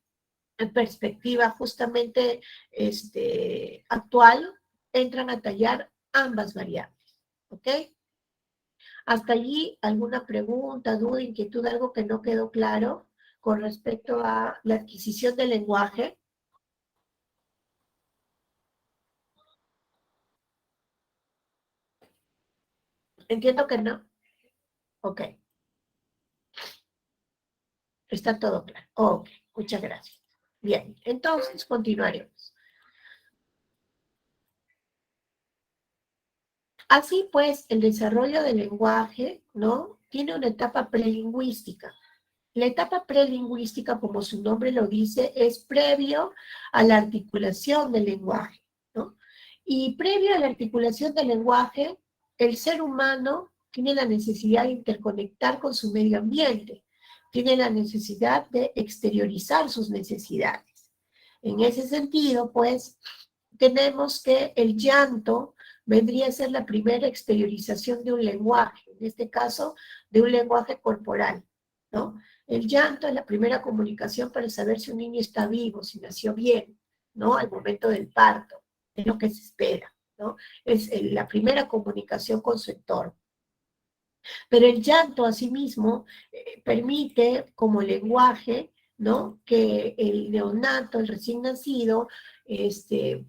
perspectiva justamente actual, entran a tallar ambas variables, ¿ok? Hasta allí, ¿alguna pregunta, duda, inquietud, algo que no quedó claro con respecto a la adquisición del lenguaje? Entiendo que no. Ok. Está todo claro. Ok, muchas gracias. Bien, entonces continuaremos. Así pues, el desarrollo del lenguaje, ¿no? Tiene una etapa prelingüística, La etapa prelingüística, como su nombre lo dice, es previo a la articulación del lenguaje, ¿no? Y previo a la articulación del lenguaje, el ser humano tiene la necesidad de interconectar con su medio ambiente, tiene la necesidad de exteriorizar sus necesidades. En ese sentido, pues, tenemos que el llanto vendría a ser la primera exteriorización de un lenguaje, en este caso, de un lenguaje corporal, ¿no? El llanto es la primera comunicación para saber si un niño está vivo, si nació bien, ¿no? Al momento del parto, es lo que se espera, ¿no? Es la primera comunicación con su entorno. Pero el llanto, asimismo, permite como lenguaje, ¿no? Que el neonato, el recién nacido,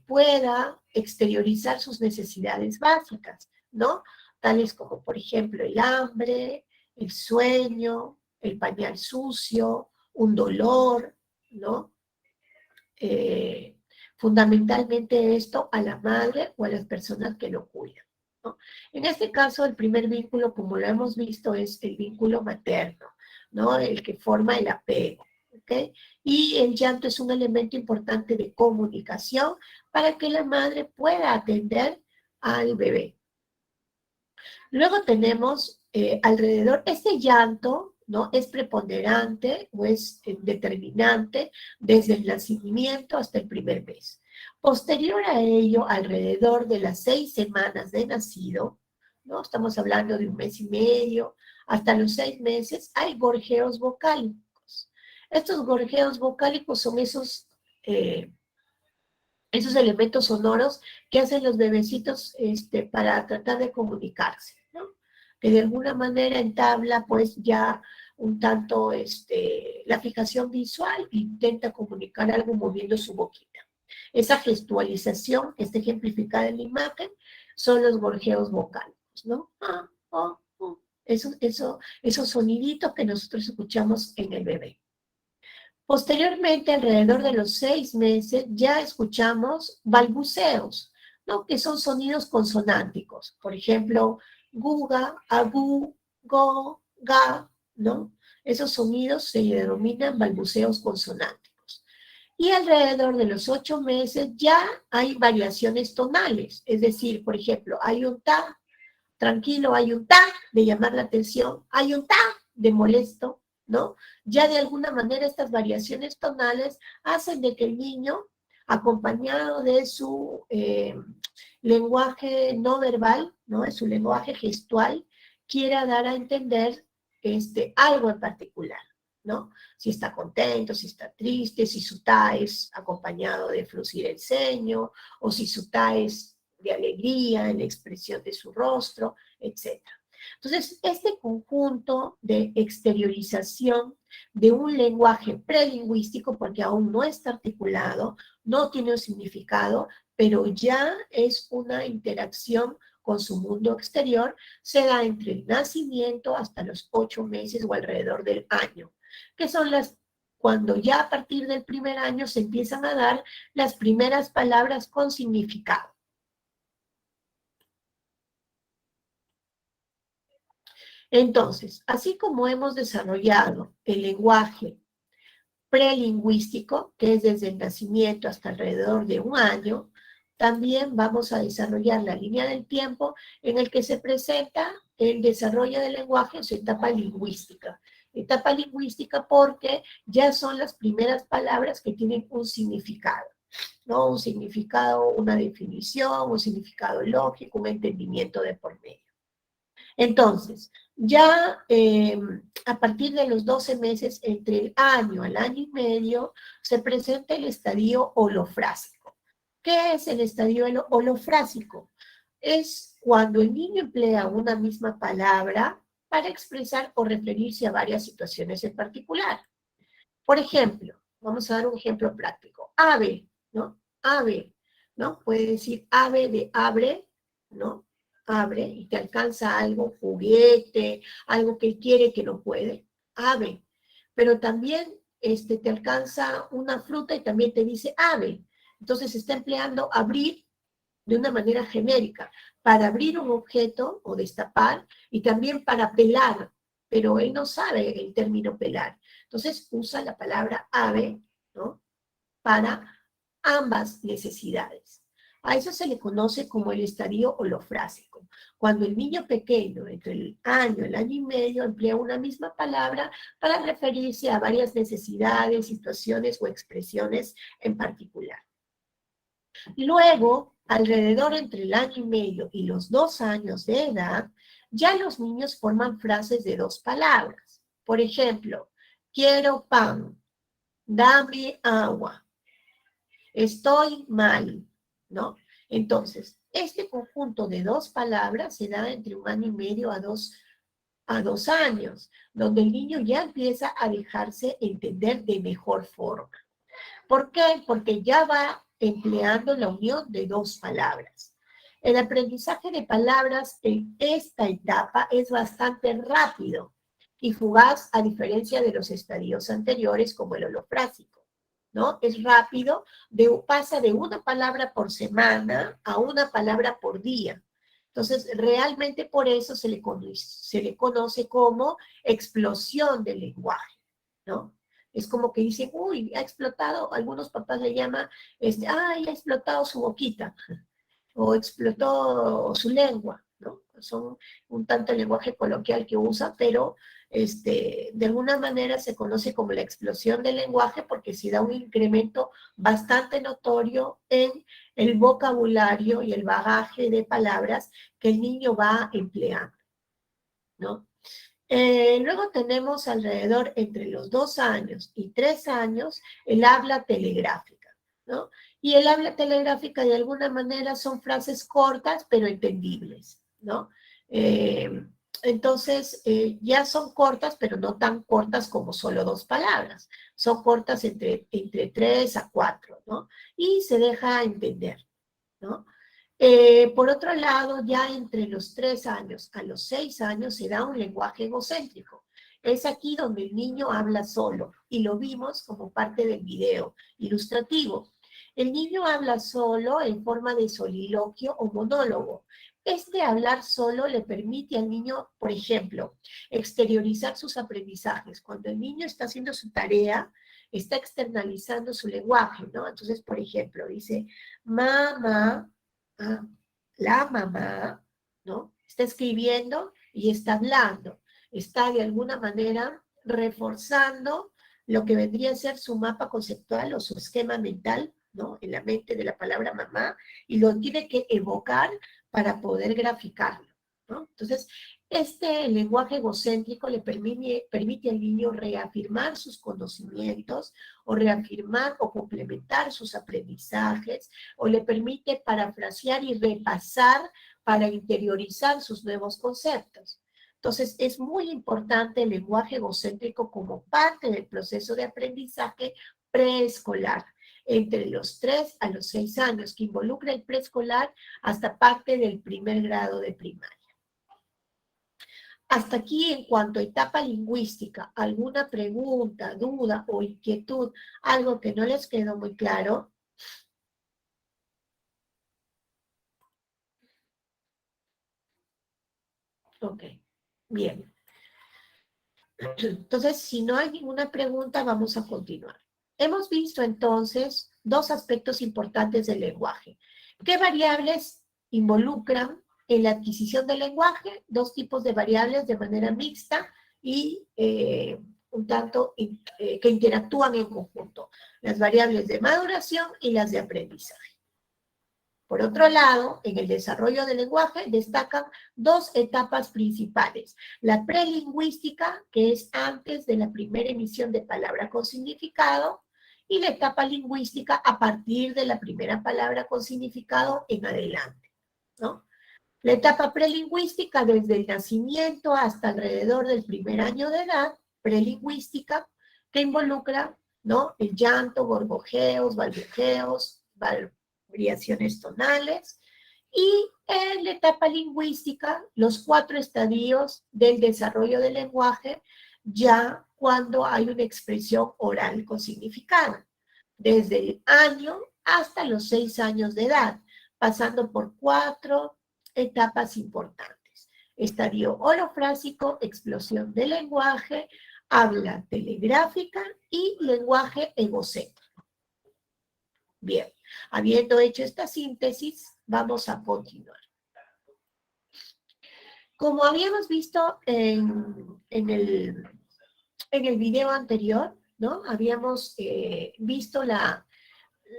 pueda exteriorizar sus necesidades básicas, ¿no? Tales como, por ejemplo, el hambre, el sueño, el pañal sucio, un dolor, ¿no? Fundamentalmente esto a la madre o a las personas que lo cuidan, ¿no? En este caso, el primer vínculo, como lo hemos visto, es el vínculo materno, ¿no? El que forma el apego, ¿ok? Y el llanto es un elemento importante de comunicación para que la madre pueda atender al bebé. Luego tenemos alrededor, este llanto, ¿no? Es preponderante o es determinante desde el nacimiento hasta el primer mes. Posterior a ello, alrededor de las 6 semanas de nacido, ¿no? Estamos hablando de 1 mes y medio, hasta los 6 meses, hay gorjeos vocálicos. Estos gorjeos vocálicos son esos elementos sonoros que hacen los bebecitos para tratar de comunicarse, ¿no? Que de alguna manera entabla pues ya un tanto la fijación visual e intenta comunicar algo moviendo su boquita. Esa gestualización que está ejemplificada en la imagen son los gorjeos vocálicos, ¿no? Esos soniditos que nosotros escuchamos en el bebé. Posteriormente, alrededor de los 6 meses, ya escuchamos balbuceos, ¿no? Que son sonidos consonánticos. Por ejemplo, guga, agu, go, ga, ¿no? Esos sonidos se denominan balbuceos consonánticos. Y alrededor de los 8 meses ya hay variaciones tonales. Es decir, por ejemplo, hay un ta, tranquilo, hay un ta de llamar la atención, hay un ta de molesto, ¿no? Ya de alguna manera estas variaciones tonales hacen de que el niño, acompañado de su lenguaje no verbal, ¿no? De su lenguaje gestual, quiera dar a entender algo en particular, ¿no? Si está contento, si está triste, si su ta es acompañado de fruncir el ceño, o si su ta es de alegría en la expresión de su rostro, etc. Entonces, este conjunto de exteriorización de un lenguaje prelingüístico, porque aún no está articulado, no tiene un significado, pero ya es una interacción con su mundo exterior, se da entre el nacimiento hasta los 8 meses o alrededor del año, que son cuando ya a partir del primer año se empiezan a dar las primeras palabras con significado. Entonces, así como hemos desarrollado el lenguaje prelingüístico, que es desde el nacimiento hasta alrededor de 1 año, también vamos a desarrollar la línea del tiempo en el que se presenta el desarrollo del lenguaje en su etapa lingüística. Etapa lingüística porque ya son las primeras palabras que tienen un significado, ¿no? Un significado, una definición, un significado lógico, un entendimiento de por medio. Entonces, ya a partir de los 12 meses, entre el año al año y medio, se presenta el estadio holofrásico. ¿Qué es el estadio holofrásico? Es cuando el niño emplea una misma palabra para expresar o referirse a varias situaciones en particular. Por ejemplo, vamos a dar un ejemplo práctico. Ave, ¿no? Ave, ¿no? Puede decir ave de abre, ¿no? Abre y te alcanza algo, juguete, algo que él quiere que no puede, ave. Pero también te alcanza una fruta y también te dice ave. Entonces está empleando abrir de una manera genérica, para abrir un objeto o destapar y también para pelar, pero él no sabe el término pelar. Entonces usa la palabra ave, ¿no? Para ambas necesidades. A eso se le conoce como el estadio holofrásico. Cuando el niño pequeño, entre el año y medio, emplea una misma palabra para referirse a varias necesidades, situaciones o expresiones en particular. Luego, alrededor entre el año y medio y los 2 años de edad, ya los niños forman frases de 2 palabras. Por ejemplo, quiero pan, dame agua, estoy mal, ¿no? Entonces, este conjunto de 2 palabras se da entre 1 año y medio a 2 años, donde el niño ya empieza a dejarse entender de mejor forma. ¿Por qué? Porque ya va empleando la unión de 2 palabras. El aprendizaje de palabras en esta etapa es bastante rápido y fugaz, a diferencia de los estadios anteriores como el holofrásico, ¿no? Es rápido, pasa de 1 palabra por semana a 1 palabra por día. Entonces, realmente por eso se le conoce como explosión del lenguaje, ¿no? Es como que dicen, uy, ha explotado, algunos papás le llaman, ay, ha explotado su boquita, o explotó su lengua, ¿no? Son un tanto el lenguaje coloquial que usa, pero de alguna manera se conoce como la explosión del lenguaje porque se da un incremento bastante notorio en el vocabulario y el bagaje de palabras que el niño va empleando, ¿no? Luego tenemos alrededor entre los 2 años y 3 años el habla telegráfica, ¿no? Y el habla telegráfica de alguna manera son frases cortas pero entendibles, ¿no? Entonces, ya son cortas pero no tan cortas como solo 2 palabras. Son cortas entre 3 a 4, ¿no? Y se deja entender, ¿no? Por otro lado, ya entre los 3 años a los 6 años se da un lenguaje egocéntrico. Es aquí donde el niño habla solo, y lo vimos como parte del video ilustrativo. El niño habla solo en forma de soliloquio o monólogo. Este hablar solo le permite al niño, por ejemplo, exteriorizar sus aprendizajes. Cuando el niño está haciendo su tarea, está externalizando su lenguaje, ¿no? Entonces, por ejemplo, dice, mamá, la mamá, ¿no? Está escribiendo y está hablando. Está de alguna manera reforzando lo que vendría a ser su mapa conceptual o su esquema mental, ¿no? En la mente de la palabra mamá, y lo tiene que evocar para poder graficarlo, ¿no? Entonces, este lenguaje egocéntrico le permite al niño reafirmar sus conocimientos o reafirmar o complementar sus aprendizajes o le permite parafrasear y repasar para interiorizar sus nuevos conceptos. Entonces, es muy importante el lenguaje egocéntrico como parte del proceso de aprendizaje preescolar, entre los 3 a los 6 años, que involucra el preescolar hasta parte del primer grado de primaria. Hasta aquí en cuanto a etapa lingüística, ¿alguna pregunta, duda o inquietud, algo que no les quedó muy claro? Ok, bien. Entonces, si no hay ninguna pregunta, vamos a continuar. Hemos visto entonces 2 aspectos importantes del lenguaje. ¿Qué variables involucran en la adquisición del lenguaje? 2 tipos de variables de manera mixta y un tanto que interactúan en conjunto. Las variables de maduración y las de aprendizaje. Por otro lado, en el desarrollo del lenguaje destacan 2 etapas principales. La prelingüística, que es antes de la primera emisión de palabra con significado, y la etapa lingüística a partir de la primera palabra con significado en adelante, ¿no? La etapa prelingüística desde el nacimiento hasta alrededor del primer año de edad, prelingüística, que involucra, ¿no? El llanto, gorgojeos, balbuceos, variaciones tonales, y en la etapa lingüística, los 4 estadios del desarrollo del lenguaje, ya cuando hay una expresión oral con significado, desde el año hasta los 6 años de edad, pasando por 4 etapas importantes. Estadio holofrásico, explosión del lenguaje, habla telegráfica y lenguaje egocéntrico. Bien, habiendo hecho esta síntesis, vamos a continuar. Como habíamos visto en el video anterior, ¿no? Habíamos visto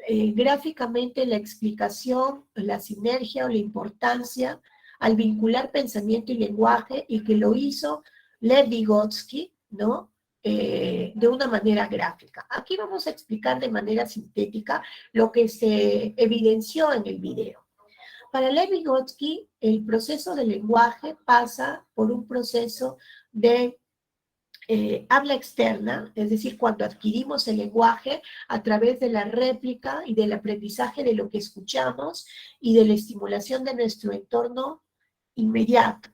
gráficamente la explicación, la sinergia o la importancia al vincular pensamiento y lenguaje, y que lo hizo Lev Vygotsky, ¿no? De una manera gráfica. Aquí vamos a explicar de manera sintética lo que se evidenció en el video. Para Lev Vygotsky, el proceso del lenguaje pasa por un proceso de habla externa, es decir, cuando adquirimos el lenguaje a través de la réplica y del aprendizaje de lo que escuchamos y de la estimulación de nuestro entorno inmediato.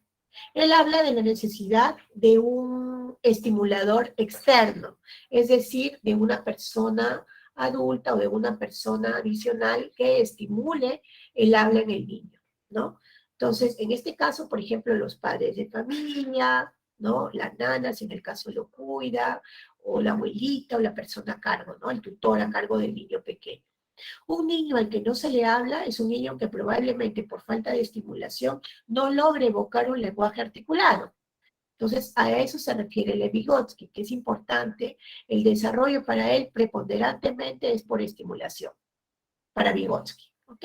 Él habla de la necesidad de un estimulador externo, es decir, de una persona adulta o de una persona adicional que estimule el habla en el niño, ¿no? Entonces, en este caso, por ejemplo, los padres de familia, ¿no? La nana, si en el caso lo cuida, o la abuelita o la persona a cargo, ¿no? El tutor a cargo del niño pequeño. Un niño al que no se le habla es un niño que probablemente por falta de estimulación no logre evocar un lenguaje articulado. Entonces, a eso se refiere Lev Vygotsky, que es importante, el desarrollo para él preponderantemente es por estimulación, para Vygotsky, ¿ok?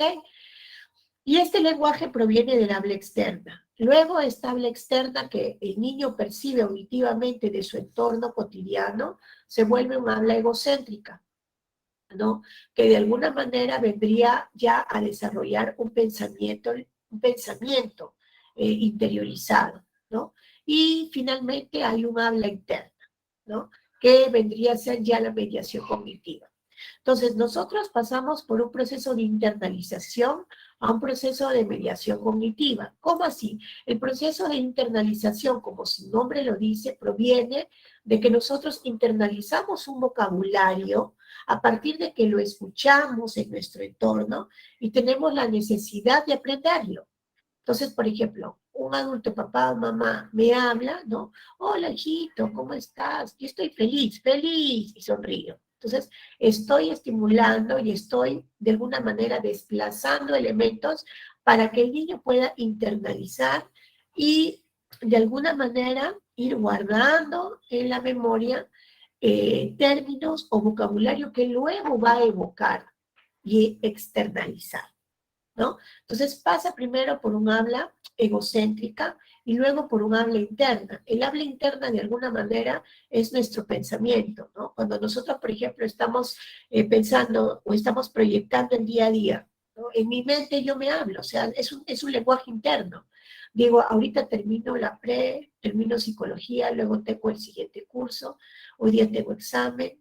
Y este lenguaje proviene del habla externa. Luego, esta habla externa que el niño percibe auditivamente de su entorno cotidiano se vuelve un habla egocéntrica, ¿no? Que de alguna manera vendría ya a desarrollar un pensamiento interiorizado, ¿no? Y finalmente hay un habla interna, ¿no? Que vendría a ser ya la mediación cognitiva. Entonces, nosotros pasamos por un proceso de internalización a un proceso de mediación cognitiva. ¿Cómo así? El proceso de internalización, como su nombre lo dice, proviene de que nosotros internalizamos un vocabulario a partir de que lo escuchamos en nuestro entorno y tenemos la necesidad de aprenderlo. Entonces, por ejemplo, un adulto, papá o mamá, me habla, ¿no? Hola, hijito, ¿cómo estás? Yo estoy feliz, feliz, y sonrío. Entonces, estoy estimulando y estoy, de alguna manera, desplazando elementos para que el niño pueda internalizar y, de alguna manera, ir guardando en la memoria términos o vocabulario que luego va a evocar y externalizar, ¿no? Entonces pasa primero por un habla egocéntrica y luego por un habla interna. El habla interna, de alguna manera, es nuestro pensamiento, ¿no? Cuando nosotros, por ejemplo, estamos pensando o estamos proyectando el día a día, ¿no? En mi mente yo me hablo, o sea, es un lenguaje interno. Digo, ahorita termino la termino psicología, luego tengo el siguiente curso, hoy día tengo examen,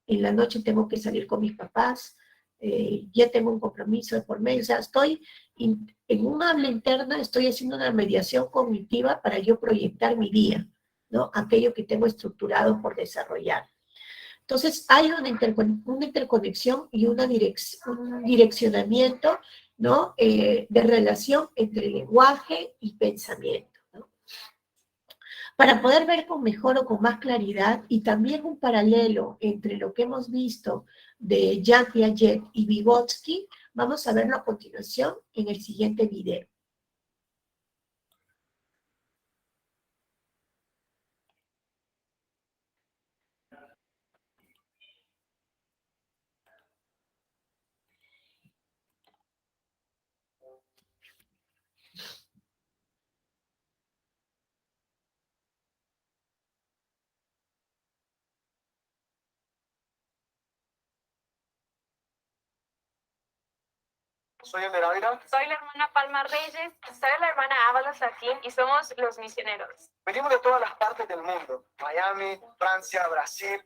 en la noche tengo que salir con mis papás, ya tengo un compromiso de por medio, o sea, estoy en un habla interna, estoy haciendo una mediación cognitiva para yo proyectar mi día, ¿no? Aquello que tengo estructurado por desarrollar. Entonces, hay una interconexión y un direccionamiento, ¿no? De relación entre lenguaje y pensamiento, ¿no? Para poder ver con mejor o con más claridad, y también un paralelo entre lo que hemos visto de Jean Piaget y Vygotsky, vamos a verlo a continuación en el siguiente video. Soy Emer Ávila. Soy la hermana Palma Reyes. Soy la hermana Ábalos Satín y somos los misioneros. Venimos de todas las partes del mundo. Miami, Francia, Brasil.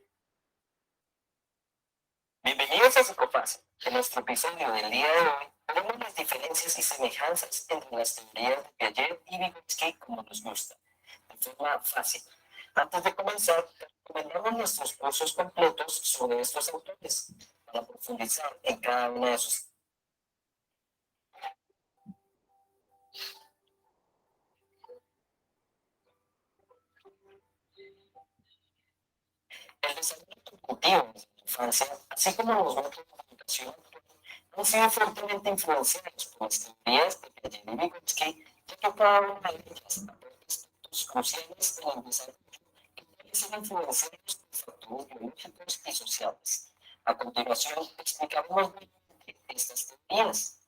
Bienvenidos a Psicofácil. En nuestro episodio del día de hoy veremos las diferencias y semejanzas entre las teorías de Piaget y Vygotsky como nos gusta, de forma fácil. Antes de comenzar, recomendamos nuestros cursos completos sobre estos autores para profundizar en cada una de sus. desarrollo cognitivo desde la infancia, así como los métodos de educación actual, han sido fuertemente influenciados por las teorías de Piaget y Vygotsky, ya que cada una de ellas aporta aspectos cruciales en el desarrollo que pueden ser influenciados por factores biológicos y sociales. A continuación, explicaremos brevemente estas teorías.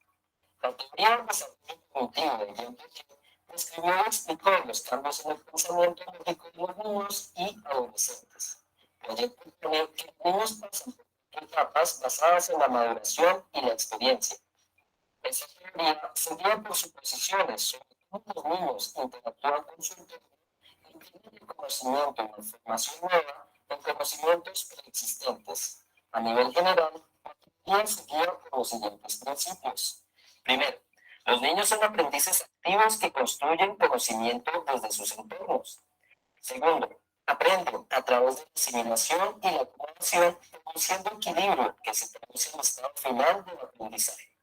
La teoría del desarrollo cognitivo de Jean Piaget describió y explicó los cambios en el pensamiento lógico de los niños y adolescentes. Piaget propone que los niños pasan por etapas basadas en la maduración y la experiencia. Esa teoría se guía por suposiciones sobre cómo los niños interactúan con su entorno e incluyen el conocimiento y la información nueva en conocimientos preexistentes. A nivel general, la teoría se guía por los siguientes principios. Primero, los niños son aprendices activos que construyen conocimiento desde sus entornos. Segundo, aprenden a través de la asimilación y la acumulación, produciendo equilibrio que se traduce en el estado final del aprendizaje.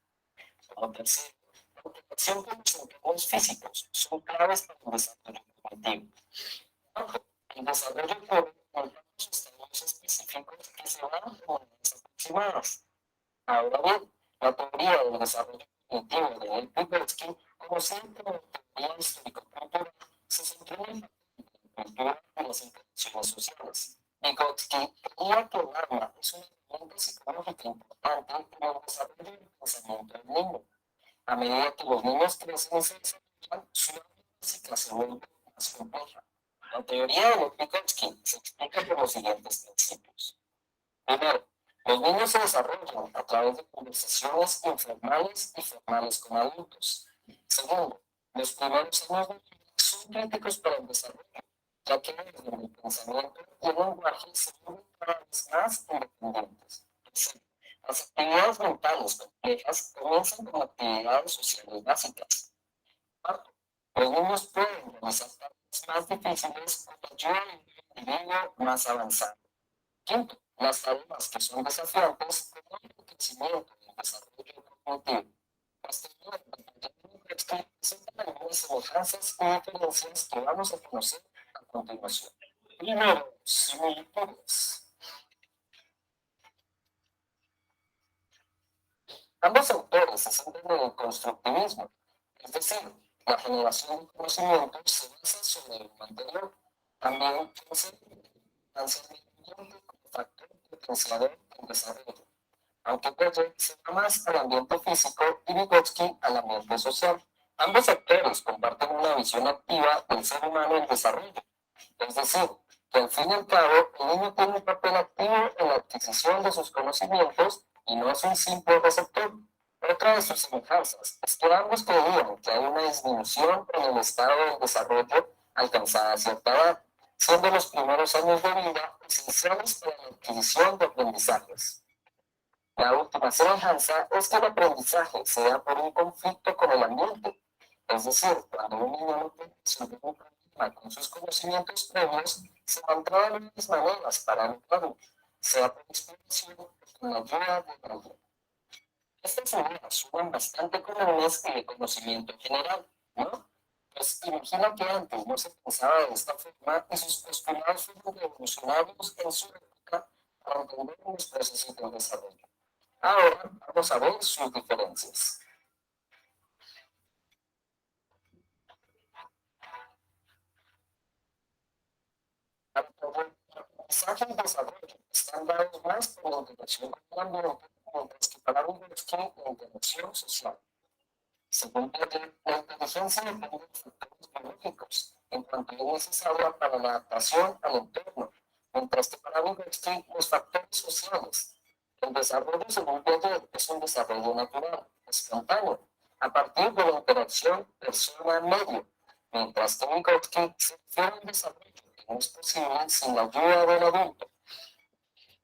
Como tercero, la interacción con los entornos físicos son claves para el desarrollo cognitivo. Cuarto, el desarrollo ocurre en los estadios específicos que se dan de maneras aproximadas. Ahora bien, la teoría del desarrollo cognitivo de Vygotsky, conocida como teoría histórico-cultural, se centró en el cultura y las interacciones sociales. Vygotsky creía que el arma es una herramienta psicológica importante en el desarrollo del pensamiento del niño. A medida que los niños crecen y se desarrollan, su arma básica se vuelve más compleja. La teoría de Vygotsky se explica por los siguientes principios. Primero, los niños se desarrollan a través de conversaciones informales y formales con adultos. Segundo, los primeros años de vida son críticos para el desarrollo, ya que desde el pensamiento y el lenguaje se vuelven cada vez más independientes. Tercero, las actividades mentales complejas comienzan con actividades sociales básicas. Cuarto, los niños pueden realizar tareas más difíciles con la ayuda de un individuo más avanzado. Quinto, las tareas que son desafiantes promueven el crecimiento y el desarrollo cognitivo. Las teorías de Vygotsky presentan algunas semejanzas y diferencias que vamos a conocer a continuación. Primero, similitudes. Ambos autores se centran en el constructivismo, es decir, la generación de conocimiento se basa sobre lo anterior. También consideran la importancia del ambiente como factor potenciador del desarrollo, aunque Piaget se va más al ambiente físico y Vygotsky al ambiente social. Ambos autores comparten una visión activa del ser humano en desarrollo, es decir, que al fin y al cabo el niño tiene un papel activo en la adquisición de sus conocimientos y no es un simple receptor. Otra de sus semejanzas es que ambos creían que hay una disminución en el estado del desarrollo alcanzada a cierta edad, siendo los primeros años de vida esenciales para la adquisición de aprendizajes. La última semejanza es que el aprendizaje se da por un conflicto con el ambiente, es decir, cuando un niño no puede resolver un problema con sus conocimientos previos, se mantienen nuevas maneras para lograrlo, sea por exploración o con la ayuda de alguien. Estas ideas suenan bastante comunes en el conocimiento general, ¿no? Pues imagina que antes no se pensaba de esta forma y sus postulados fueron revolucionarios en su época para entender los procesos del desarrollo. Ahora vamos a ver sus diferencias. Para el aprendizaje y desarrollo están dados más por la interacción con el ambiente, mientras que para Vygotsky la interacción social. Según Piaget, la inteligencia depende de factores biológicos, en cuanto es necesaria para la adaptación al entorno, mientras que para Vygotsky los factores sociales. El desarrollo, según Piaget, es un desarrollo natural, espontáneo, a partir de la interacción persona-medio, mientras que Vygotsky se refiere a un desarrollo que no es posible sin la ayuda del adulto.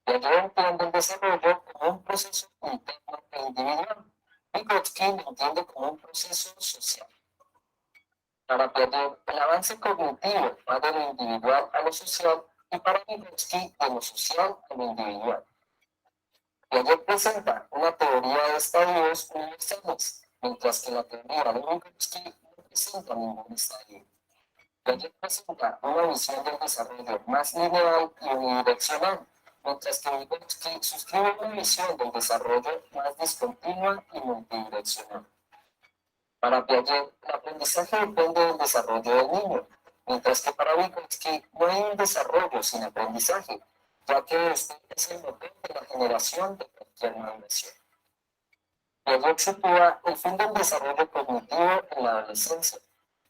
Piaget entiende el desarrollo como un proceso interno e individual. Vygotsky lo entiende como un proceso social. Para Piaget, el avance cognitivo va de lo individual a lo social y para Vygotsky de lo social a lo individual. Piaget presenta una teoría de estadios universales, mientras que la teoría de Vygotsky no presenta ningún estadio. Piaget presenta una visión del desarrollo más lineal y unidireccional, mientras que Vygotsky suscribe una visión del desarrollo más discontinua y multidireccional. Para Piaget, el aprendizaje depende del desarrollo del niño, mientras que para Vygotsky no hay un desarrollo sin aprendizaje, ya que este es el motor de la generación de cualquier innovación. Piaget sitúa el fin del desarrollo cognitivo en la adolescencia.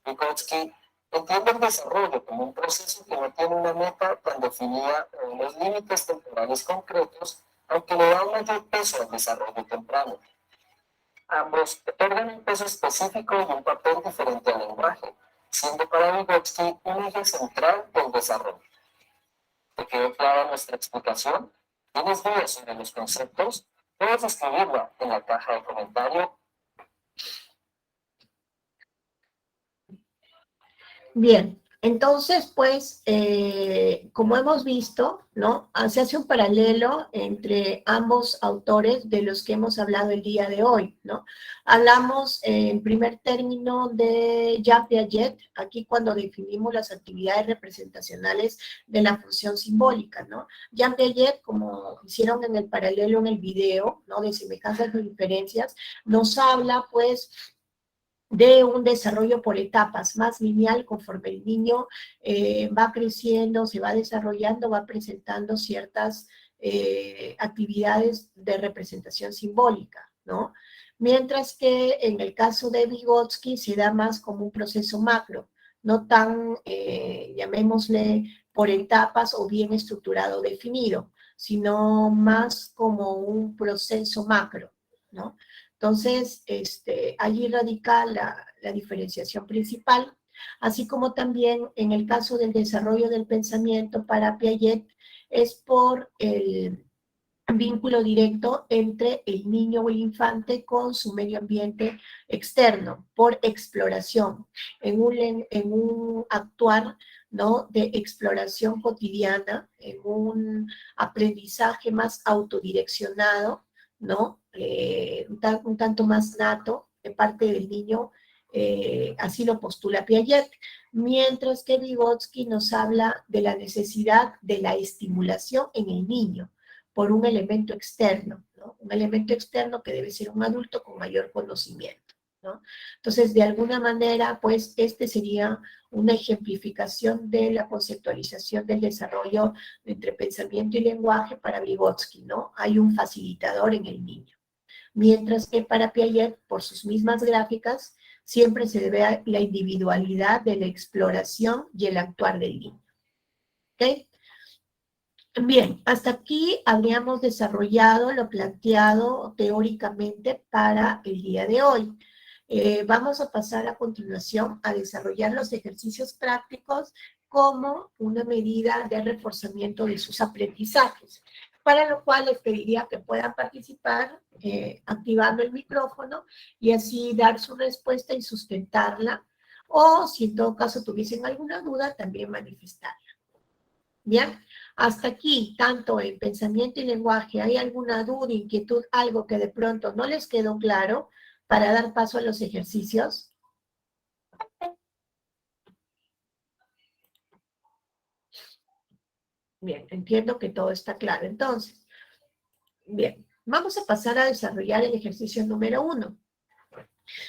Vygotsky entiende el desarrollo como un proceso que no tiene una meta tan definida o unos límites temporales concretos, aunque le da un mayor peso al desarrollo temprano. Ambos otorgan un peso específico y un papel diferente al lenguaje, siendo para Vygotsky un eje central del desarrollo. ¿Te quedó clara nuestra explicación? ¿Tienes dudas sobre los conceptos? Puedes escribirla en la caja de comentarios. Bien, entonces, pues, como hemos visto, ¿no? Se hace un paralelo entre ambos autores de los que hemos hablado el día de hoy, ¿no? Hablamos en primer término de Jean Piaget, aquí cuando definimos las actividades representacionales de la función simbólica, ¿no? Jean Piaget, como hicieron en el paralelo en el video, ¿no? De semejanzas y diferencias, nos habla, pues, de un desarrollo por etapas, más lineal, conforme el niño va creciendo, se va desarrollando, va presentando ciertas actividades de representación simbólica, ¿no? Mientras que en el caso de Vygotsky se da más como un proceso macro, no tan, llamémosle, por etapas o bien estructurado, definido, sino más como un proceso macro, ¿no? Entonces, allí radica la diferenciación principal, así como también en el caso del desarrollo del pensamiento para Piaget, es por el vínculo directo entre el niño o el infante con su medio ambiente externo, por exploración, en un actuar, ¿no? De exploración cotidiana, en un aprendizaje más autodireccionado, ¿no? Un tanto más nato de parte del niño, así lo postula Piaget, mientras que Vygotsky nos habla de la necesidad de la estimulación en el niño por un elemento externo, ¿no? Un elemento externo que debe ser un adulto con mayor conocimiento, ¿no? Entonces, de alguna manera, pues, sería una ejemplificación de la conceptualización del desarrollo entre pensamiento y lenguaje para Vygotsky, ¿no? Hay un facilitador en el niño. Mientras que para Piaget, por sus mismas gráficas, siempre se debe a la individualidad de la exploración y el actuar del niño. ¿Ok? Bien, hasta aquí habríamos desarrollado lo planteado teóricamente para el día de hoy. Vamos a pasar a continuación a desarrollar los ejercicios prácticos como una medida de reforzamiento de sus aprendizajes, para lo cual les pediría que puedan participar activando el micrófono y así dar su respuesta y sustentarla, o si en todo caso tuviesen alguna duda, también manifestarla. Bien, hasta aquí, tanto en pensamiento y lenguaje, ¿hay alguna duda, inquietud, algo que de pronto no les quedó claro para dar paso a los ejercicios? Bien, entiendo que todo está claro. Entonces, bien, vamos a pasar a desarrollar el ejercicio número 1.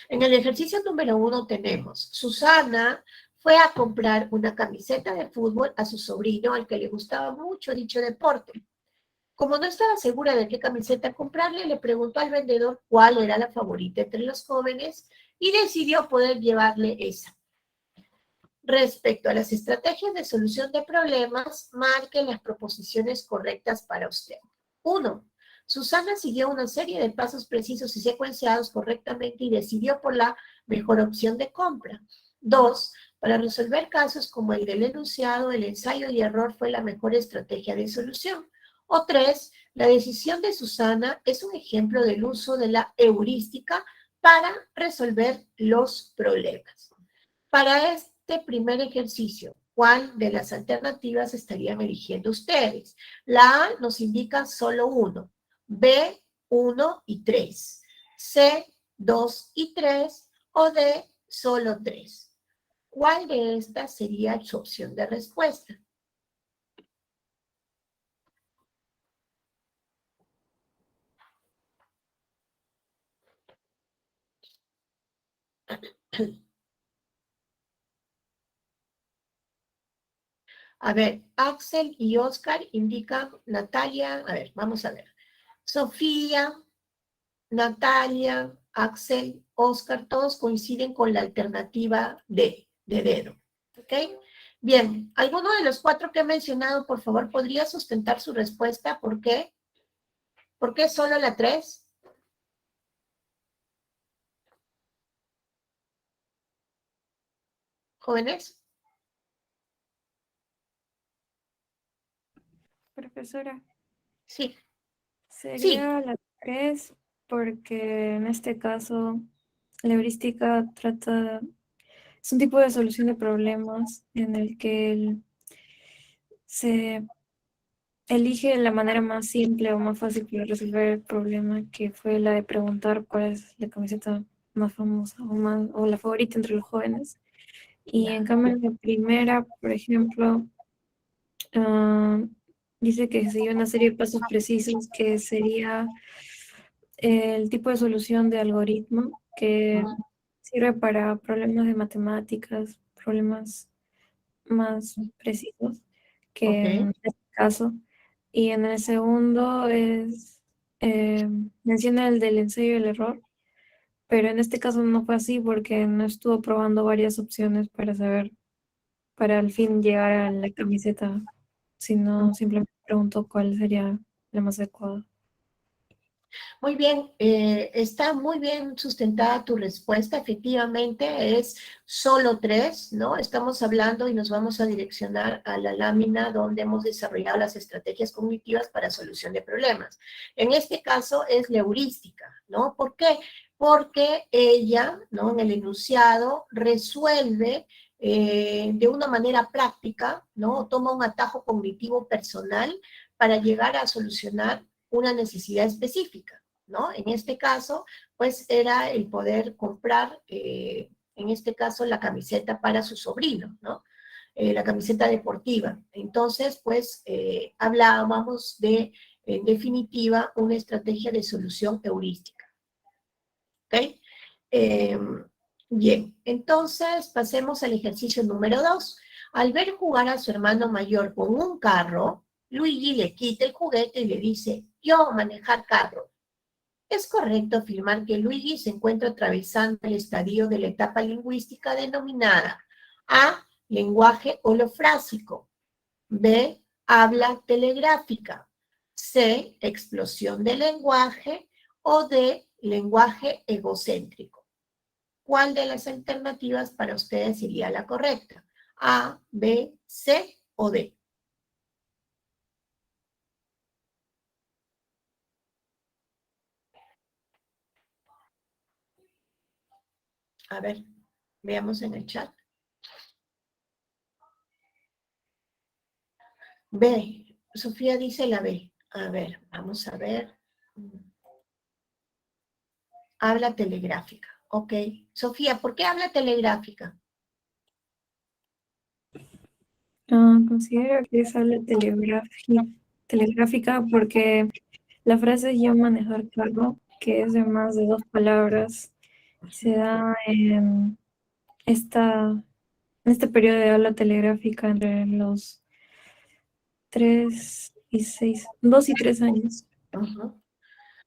En el ejercicio número 1 tenemos, Susana fue a comprar una camiseta de fútbol a su sobrino al que le gustaba mucho dicho deporte. Como no estaba segura de qué camiseta comprarle, le preguntó al vendedor cuál era la favorita entre los jóvenes y decidió poder llevarle esa. Respecto a las estrategias de solución de problemas, marque las proposiciones correctas para usted. 1. Susana siguió una serie de pasos precisos y secuenciados correctamente y decidió por la mejor opción de compra. 2. Para resolver casos como el del enunciado, el ensayo y error fue la mejor estrategia de solución. O 3. La decisión de Susana es un ejemplo del uso de la heurística para resolver los problemas. Para este primer ejercicio, ¿cuál de las alternativas estarían eligiendo ustedes? La A nos indica solo 1, B, 1 y 3, C, 2 y 3, o D, solo 3. ¿Cuál de estas sería su opción de respuesta? A ver, Axel y Oscar indican Natalia. A ver, vamos a ver. Sofía, Natalia, Axel, Oscar, todos coinciden con la alternativa D, de dedo. ¿Ok? Bien, ¿alguno de los 4 que he mencionado, por favor, podría sustentar su respuesta? ¿Por qué? ¿Por qué solo la 3? ¿Jóvenes? Profesora, Sí. sería la 3 porque en este caso la heurística trata, es un tipo de solución de problemas en el que se elige la manera más simple o más fácil para resolver el problema, que fue la de preguntar cuál es la camiseta más famosa o la favorita entre los jóvenes. Y en cambio, en la primera, por ejemplo, ah, dice que sigue una serie de pasos precisos que sería el tipo de solución de algoritmo que sirve para problemas de matemáticas, problemas más precisos que Ok. en este caso. Y en el segundo menciona el del ensayo y el error, pero en este caso no fue así porque no estuvo probando varias opciones para saber, para al fin llegar a la camiseta, sino simplemente preguntó cuál sería la más adecuada. Muy bien, está muy bien sustentada tu respuesta. Efectivamente, es solo 3, ¿no? Estamos hablando y nos vamos a direccionar a la lámina donde hemos desarrollado las estrategias cognitivas para solución de problemas. En este caso es la heurística, ¿no? ¿Por qué? Porque ella, ¿no? En el enunciado resuelve de una manera práctica, ¿no? Toma un atajo cognitivo personal para llegar a solucionar una necesidad específica, ¿no? En este caso, pues era el poder comprar, en este caso, la camiseta para su sobrino, ¿no? La camiseta deportiva. Entonces, pues, hablábamos de, en definitiva, una estrategia de solución heurística. ¿Ok? Bien, entonces pasemos al ejercicio número 2. Al ver jugar a su hermano mayor con un carro, Luigi le quita el juguete y le dice, yo manejar carro. ¿Es correcto afirmar que Luigi se encuentra atravesando el estadio de la etapa lingüística denominada A, lenguaje holofrásico, B, habla telegráfica, C, explosión del lenguaje o D, lenguaje egocéntrico? ¿Cuál de las alternativas para ustedes sería la correcta? A, B, C o D. A ver, veamos en el chat. B. Sofía dice la B. A ver, vamos a ver. Habla telegráfica. Ok. Sofía, ¿por qué habla telegráfica? Considero que es habla telegráfica porque la frase yo manejar carro, que es de más de 2 palabras, se da en este periodo de habla telegráfica entre los 2 y 3 años. Ujú.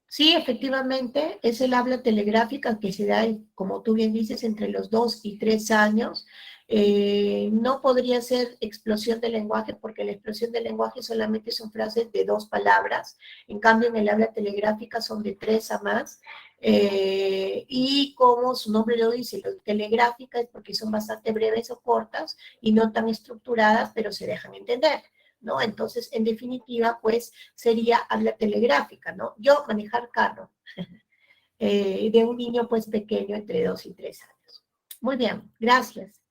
Sí, efectivamente, es el habla telegráfica que se da, como tú bien dices, entre los 2 y 3 años. No podría ser explosión de lenguaje porque la explosión de lenguaje solamente son frases de 2 palabras. En cambio, en el habla telegráfica son de 3 a más. Y como su nombre lo dice, telegráfica es porque son bastante breves o cortas y no tan estructuradas, pero se dejan entender, ¿no? Entonces, en definitiva, pues, sería habla telegráfica, ¿no? Yo manejar carro de un niño, pues, pequeño, entre 2 y 3 años. Muy bien, gracias.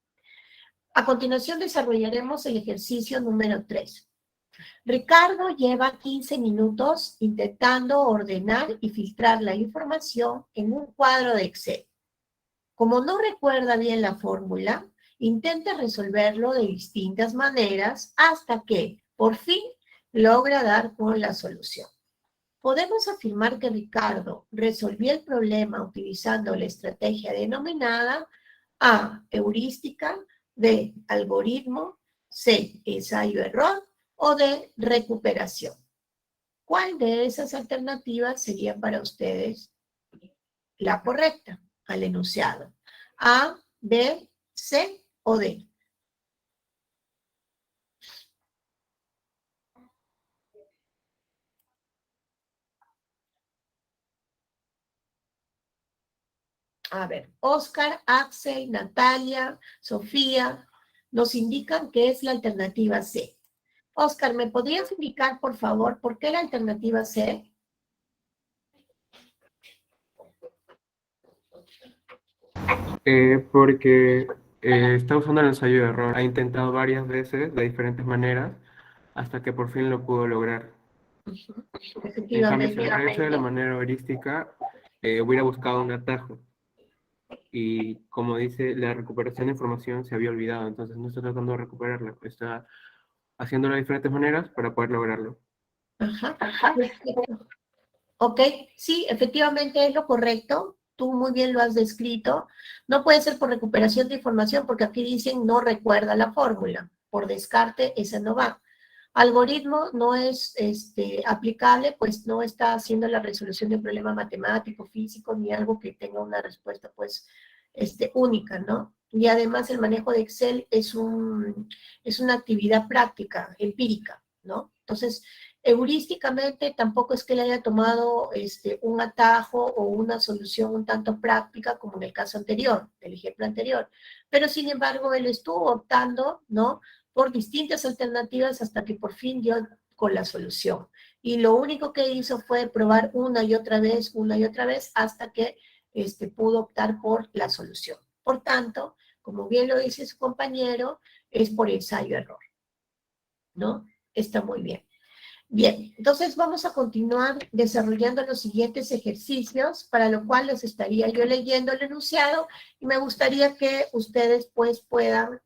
A continuación desarrollaremos el ejercicio número 3. Ricardo lleva 15 minutos intentando ordenar y filtrar la información en un cuadro de Excel. Como no recuerda bien la fórmula, intenta resolverlo de distintas maneras hasta que, por fin, logra dar con la solución. podemos afirmar que Ricardo resolvió el problema utilizando la estrategia denominada A, heurística, B, algoritmo, C, ensayo-error o D, recuperación. ¿Cuál de esas alternativas sería para ustedes la correcta al enunciado? A, B, C o D. A ver, Oscar, Axel, Natalia, Sofía, nos indican que es la alternativa C. Oscar, ¿me podrías indicar, por favor, por qué la alternativa C? Porque está usando el ensayo de error. Ha intentado varias veces, de diferentes maneras, hasta que por fin lo pudo lograr. En cambio, si lo hubiera hecho de la manera heurística, hubiera buscado un atajo. Y como dice, la recuperación de información se había olvidado, entonces no está tratando de recuperarla, está haciéndolo de diferentes maneras para poder lograrlo. Ajá, perfecto. Ok, sí, efectivamente es lo correcto. Tú muy bien lo has descrito. No puede ser por recuperación de información, porque aquí dicen no recuerda la fórmula. Por descarte, esa no va. Algoritmo no es aplicable, pues no está haciendo la resolución de un problema matemático, físico, ni algo que tenga una respuesta, pues, única, ¿no? Y además el manejo de Excel es una actividad práctica, empírica, ¿no? Entonces, heurísticamente tampoco es que le haya tomado un atajo o una solución un tanto práctica como en el caso anterior, del ejemplo anterior, pero sin embargo él estuvo optando, ¿no?, por distintas alternativas hasta que por fin dio con la solución. Y lo único que hizo fue probar una y otra vez, hasta que pudo optar por la solución. Por tanto, como bien lo dice su compañero, es por ensayo-error, ¿no? Está muy bien. Bien, entonces vamos a continuar desarrollando los siguientes ejercicios, para lo cual les estaría yo leyendo el enunciado y me gustaría que ustedes pues puedan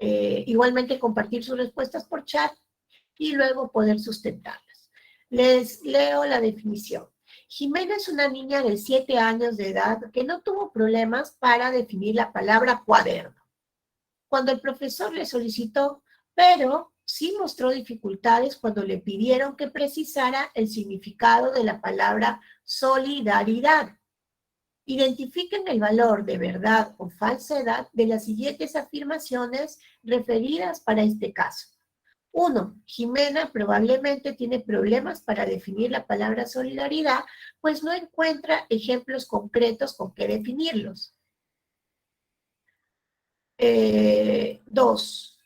igualmente compartir sus respuestas por chat y luego poder sustentarlas. Les leo la definición. Jimena es una niña de 7 años de edad que no tuvo problemas para definir la palabra cuaderno. Cuando el profesor le solicitó, pero sí mostró dificultades cuando le pidieron que precisara el significado de la palabra solidaridad. Identifiquen el valor de verdad o falsedad de las siguientes afirmaciones referidas para este caso. 1. Jimena probablemente tiene problemas para definir la palabra solidaridad, pues no encuentra ejemplos concretos con que definirlos. 2.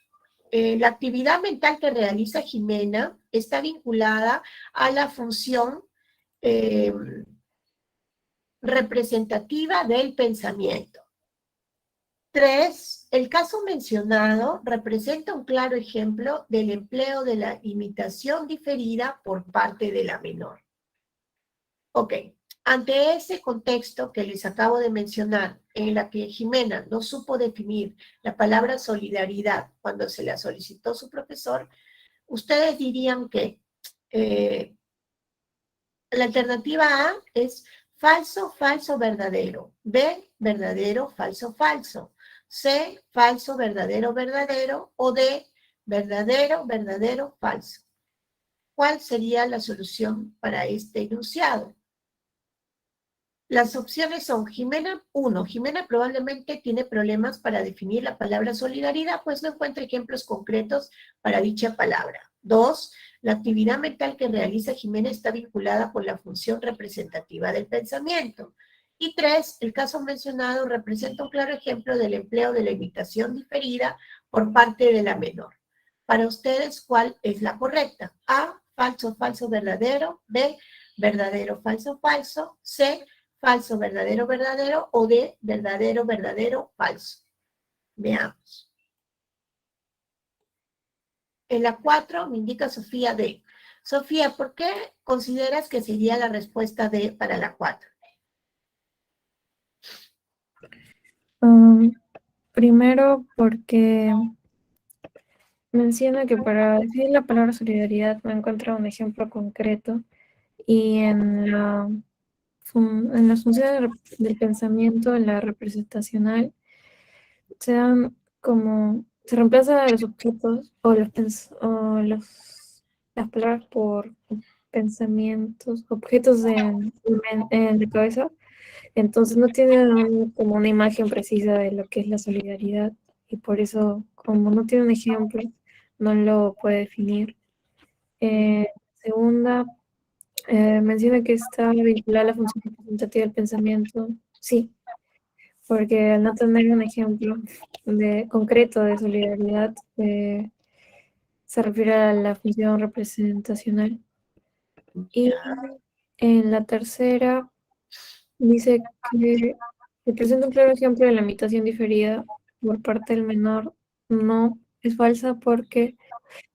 La actividad mental que realiza Jimena está vinculada a la función representativa del pensamiento. 3. El caso mencionado representa un claro ejemplo del empleo de la imitación diferida por parte de la menor. Ok, ante ese contexto que les acabo de mencionar, en la que Jimena no supo definir la palabra solidaridad cuando se la solicitó su profesor, ustedes dirían que la alternativa A es falso, falso, verdadero. B, verdadero, falso, falso. C, falso, verdadero, verdadero. O D, verdadero, verdadero, falso. ¿Cuál sería la solución para este enunciado? Las opciones son Jimena, 1. Jimena probablemente tiene problemas para definir la palabra solidaridad, pues no encuentra ejemplos concretos para dicha palabra. 2. La actividad mental que realiza Jimena está vinculada con la función representativa del pensamiento. Y 3. El caso mencionado representa un claro ejemplo del empleo de la imitación diferida por parte de la menor. Para ustedes, ¿cuál es la correcta? A, falso, falso, verdadero. B, verdadero, falso, falso. C, falso, verdadero, verdadero, o D, verdadero, verdadero, falso. Veamos. En la 4 me indica Sofía D. Sofía, ¿por qué consideras que sería la respuesta D para la 4? Primero porque menciona que para decir la palabra solidaridad no encuentra un ejemplo concreto Y en las funciones del pensamiento, en la representacional, se reemplaza a los objetos o las palabras por pensamientos, objetos de cabeza. Entonces no tiene como una imagen precisa de lo que es la solidaridad y por eso, como no tiene un ejemplo, no lo puede definir. Segunda, menciona que está vinculada a la función representativa del pensamiento. Sí, porque al no tener un ejemplo concreto de solidaridad, se refiere a la función representacional. Y en la tercera dice que se presenta un claro ejemplo de la imitación diferida por parte del menor. No, es falsa porque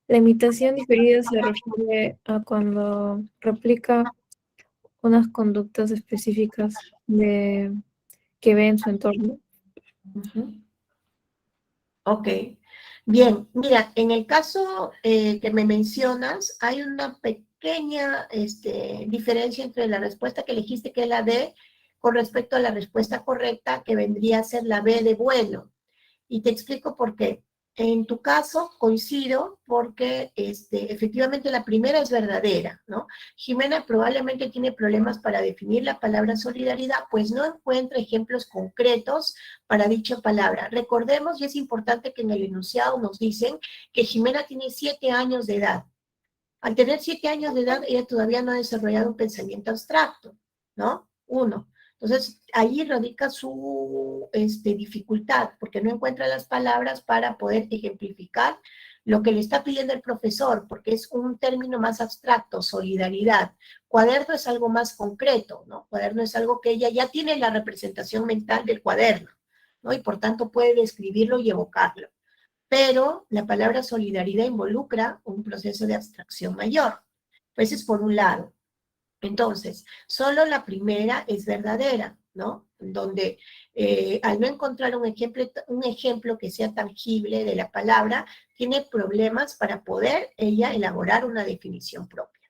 la imitación diferida se refiere a cuando replica unas conductas específicas que ve en su entorno. Ok. Bien, mira, en el caso que me mencionas, hay una pequeña diferencia entre la respuesta que elegiste, que es la D, con respecto a la respuesta correcta, que vendría a ser la B de bueno. Y te explico por qué. En tu caso coincido porque efectivamente la primera es verdadera, ¿no? Jimena probablemente tiene problemas para definir la palabra solidaridad, pues no encuentra ejemplos concretos para dicha palabra. Recordemos, y es importante que en el enunciado nos dicen que Jimena tiene 7 años de edad. Al tener 7 años de edad, ella todavía no ha desarrollado un pensamiento abstracto, ¿no? Uno. Entonces, ahí radica su dificultad, porque no encuentra las palabras para poder ejemplificar lo que le está pidiendo el profesor, porque es un término más abstracto, solidaridad. Cuaderno es algo más concreto, ¿no? Cuaderno es algo que ella ya tiene la representación mental del cuaderno, ¿no? Y por tanto puede describirlo y evocarlo. Pero la palabra solidaridad involucra un proceso de abstracción mayor. Pues es por un lado. Entonces, solo la primera es verdadera, ¿no? Donde al no encontrar un ejemplo que sea tangible de la palabra, tiene problemas para poder ella elaborar una definición propia,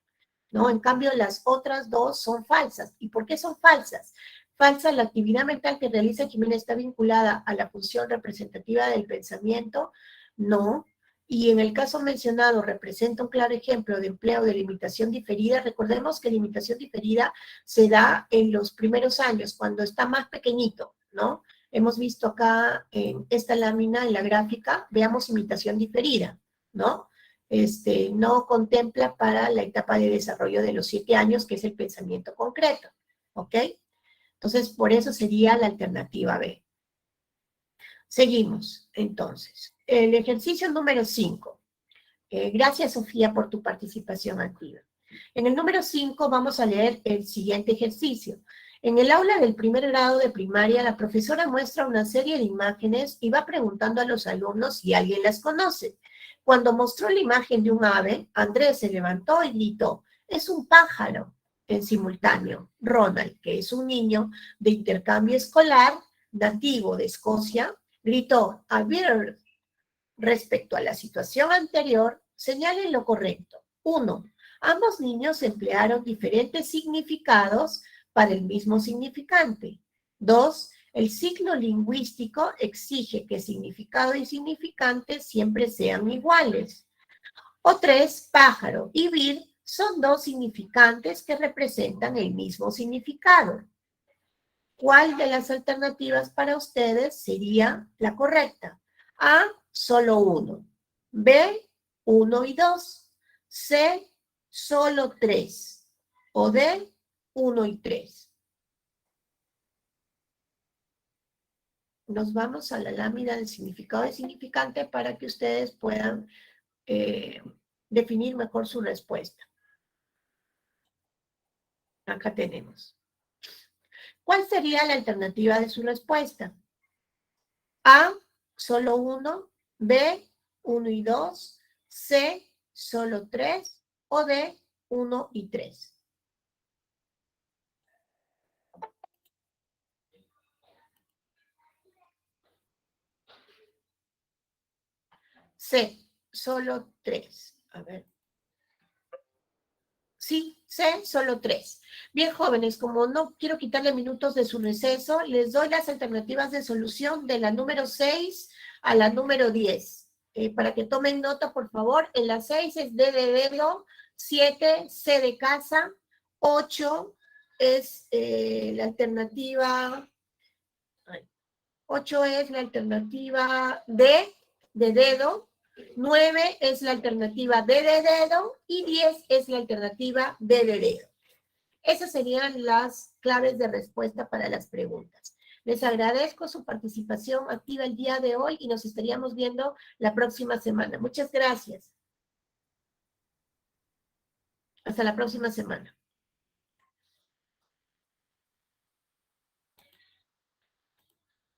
¿no? En cambio, las otras dos son falsas. ¿Y por qué son falsas? Falsa, la actividad mental que realiza Jimena está vinculada a la función representativa del pensamiento, no. Y en el caso mencionado representa un claro ejemplo de empleo de limitación diferida. Recordemos que la limitación diferida se da en los primeros años, cuando está más pequeñito, ¿no? Hemos visto acá en esta lámina, en la gráfica, veamos imitación diferida, ¿no? No contempla para la etapa de desarrollo de los 7 años, que es el pensamiento concreto, ¿ok? Entonces, por eso sería la alternativa B. Seguimos, entonces. El ejercicio número 5. Gracias, Sofía, por tu participación activa. En el número 5 vamos a leer el siguiente ejercicio. En el aula del primer grado de primaria, la profesora muestra una serie de imágenes y va preguntando a los alumnos si alguien las conoce. Cuando mostró la imagen de un ave, Andrés se levantó y gritó, es un pájaro. En simultáneo, Ronald, que es un niño de intercambio escolar, nativo de Escocia, gritó, a bird. Respecto a la situación anterior, señalen lo correcto. 1. Ambos niños emplearon diferentes significados para el mismo significante. 2. El ciclo lingüístico exige que significado y significante siempre sean iguales. O 3. Pájaro y vir son dos significantes que representan el mismo significado. ¿Cuál de las alternativas para ustedes sería la correcta? A, solo uno. B, 1 y 2. C, solo 3. O D, 1 y 3. Nos vamos a la lámina del significado y significante para que ustedes puedan definir mejor su respuesta. Acá tenemos. ¿Cuál sería la alternativa de su respuesta? A, solo 1. B, 1 y 2. C, solo 3. O D, 1 y 3. C, solo 3. A ver. Sí, C, solo 3. Bien, jóvenes, como no quiero quitarle minutos de su receso, les doy las alternativas de solución de la número 6 a la número 10. Para que tomen nota, por favor, en la 6 es D de dedo, 7, C de casa, 8 es la alternativa, 8 es la alternativa D de dedo, 9 es la alternativa D de dedo y 10 es la alternativa D de dedo. Esas serían las claves de respuesta para las preguntas. Les agradezco su participación activa el día de hoy y nos estaríamos viendo la próxima semana. Muchas gracias. Hasta la próxima semana.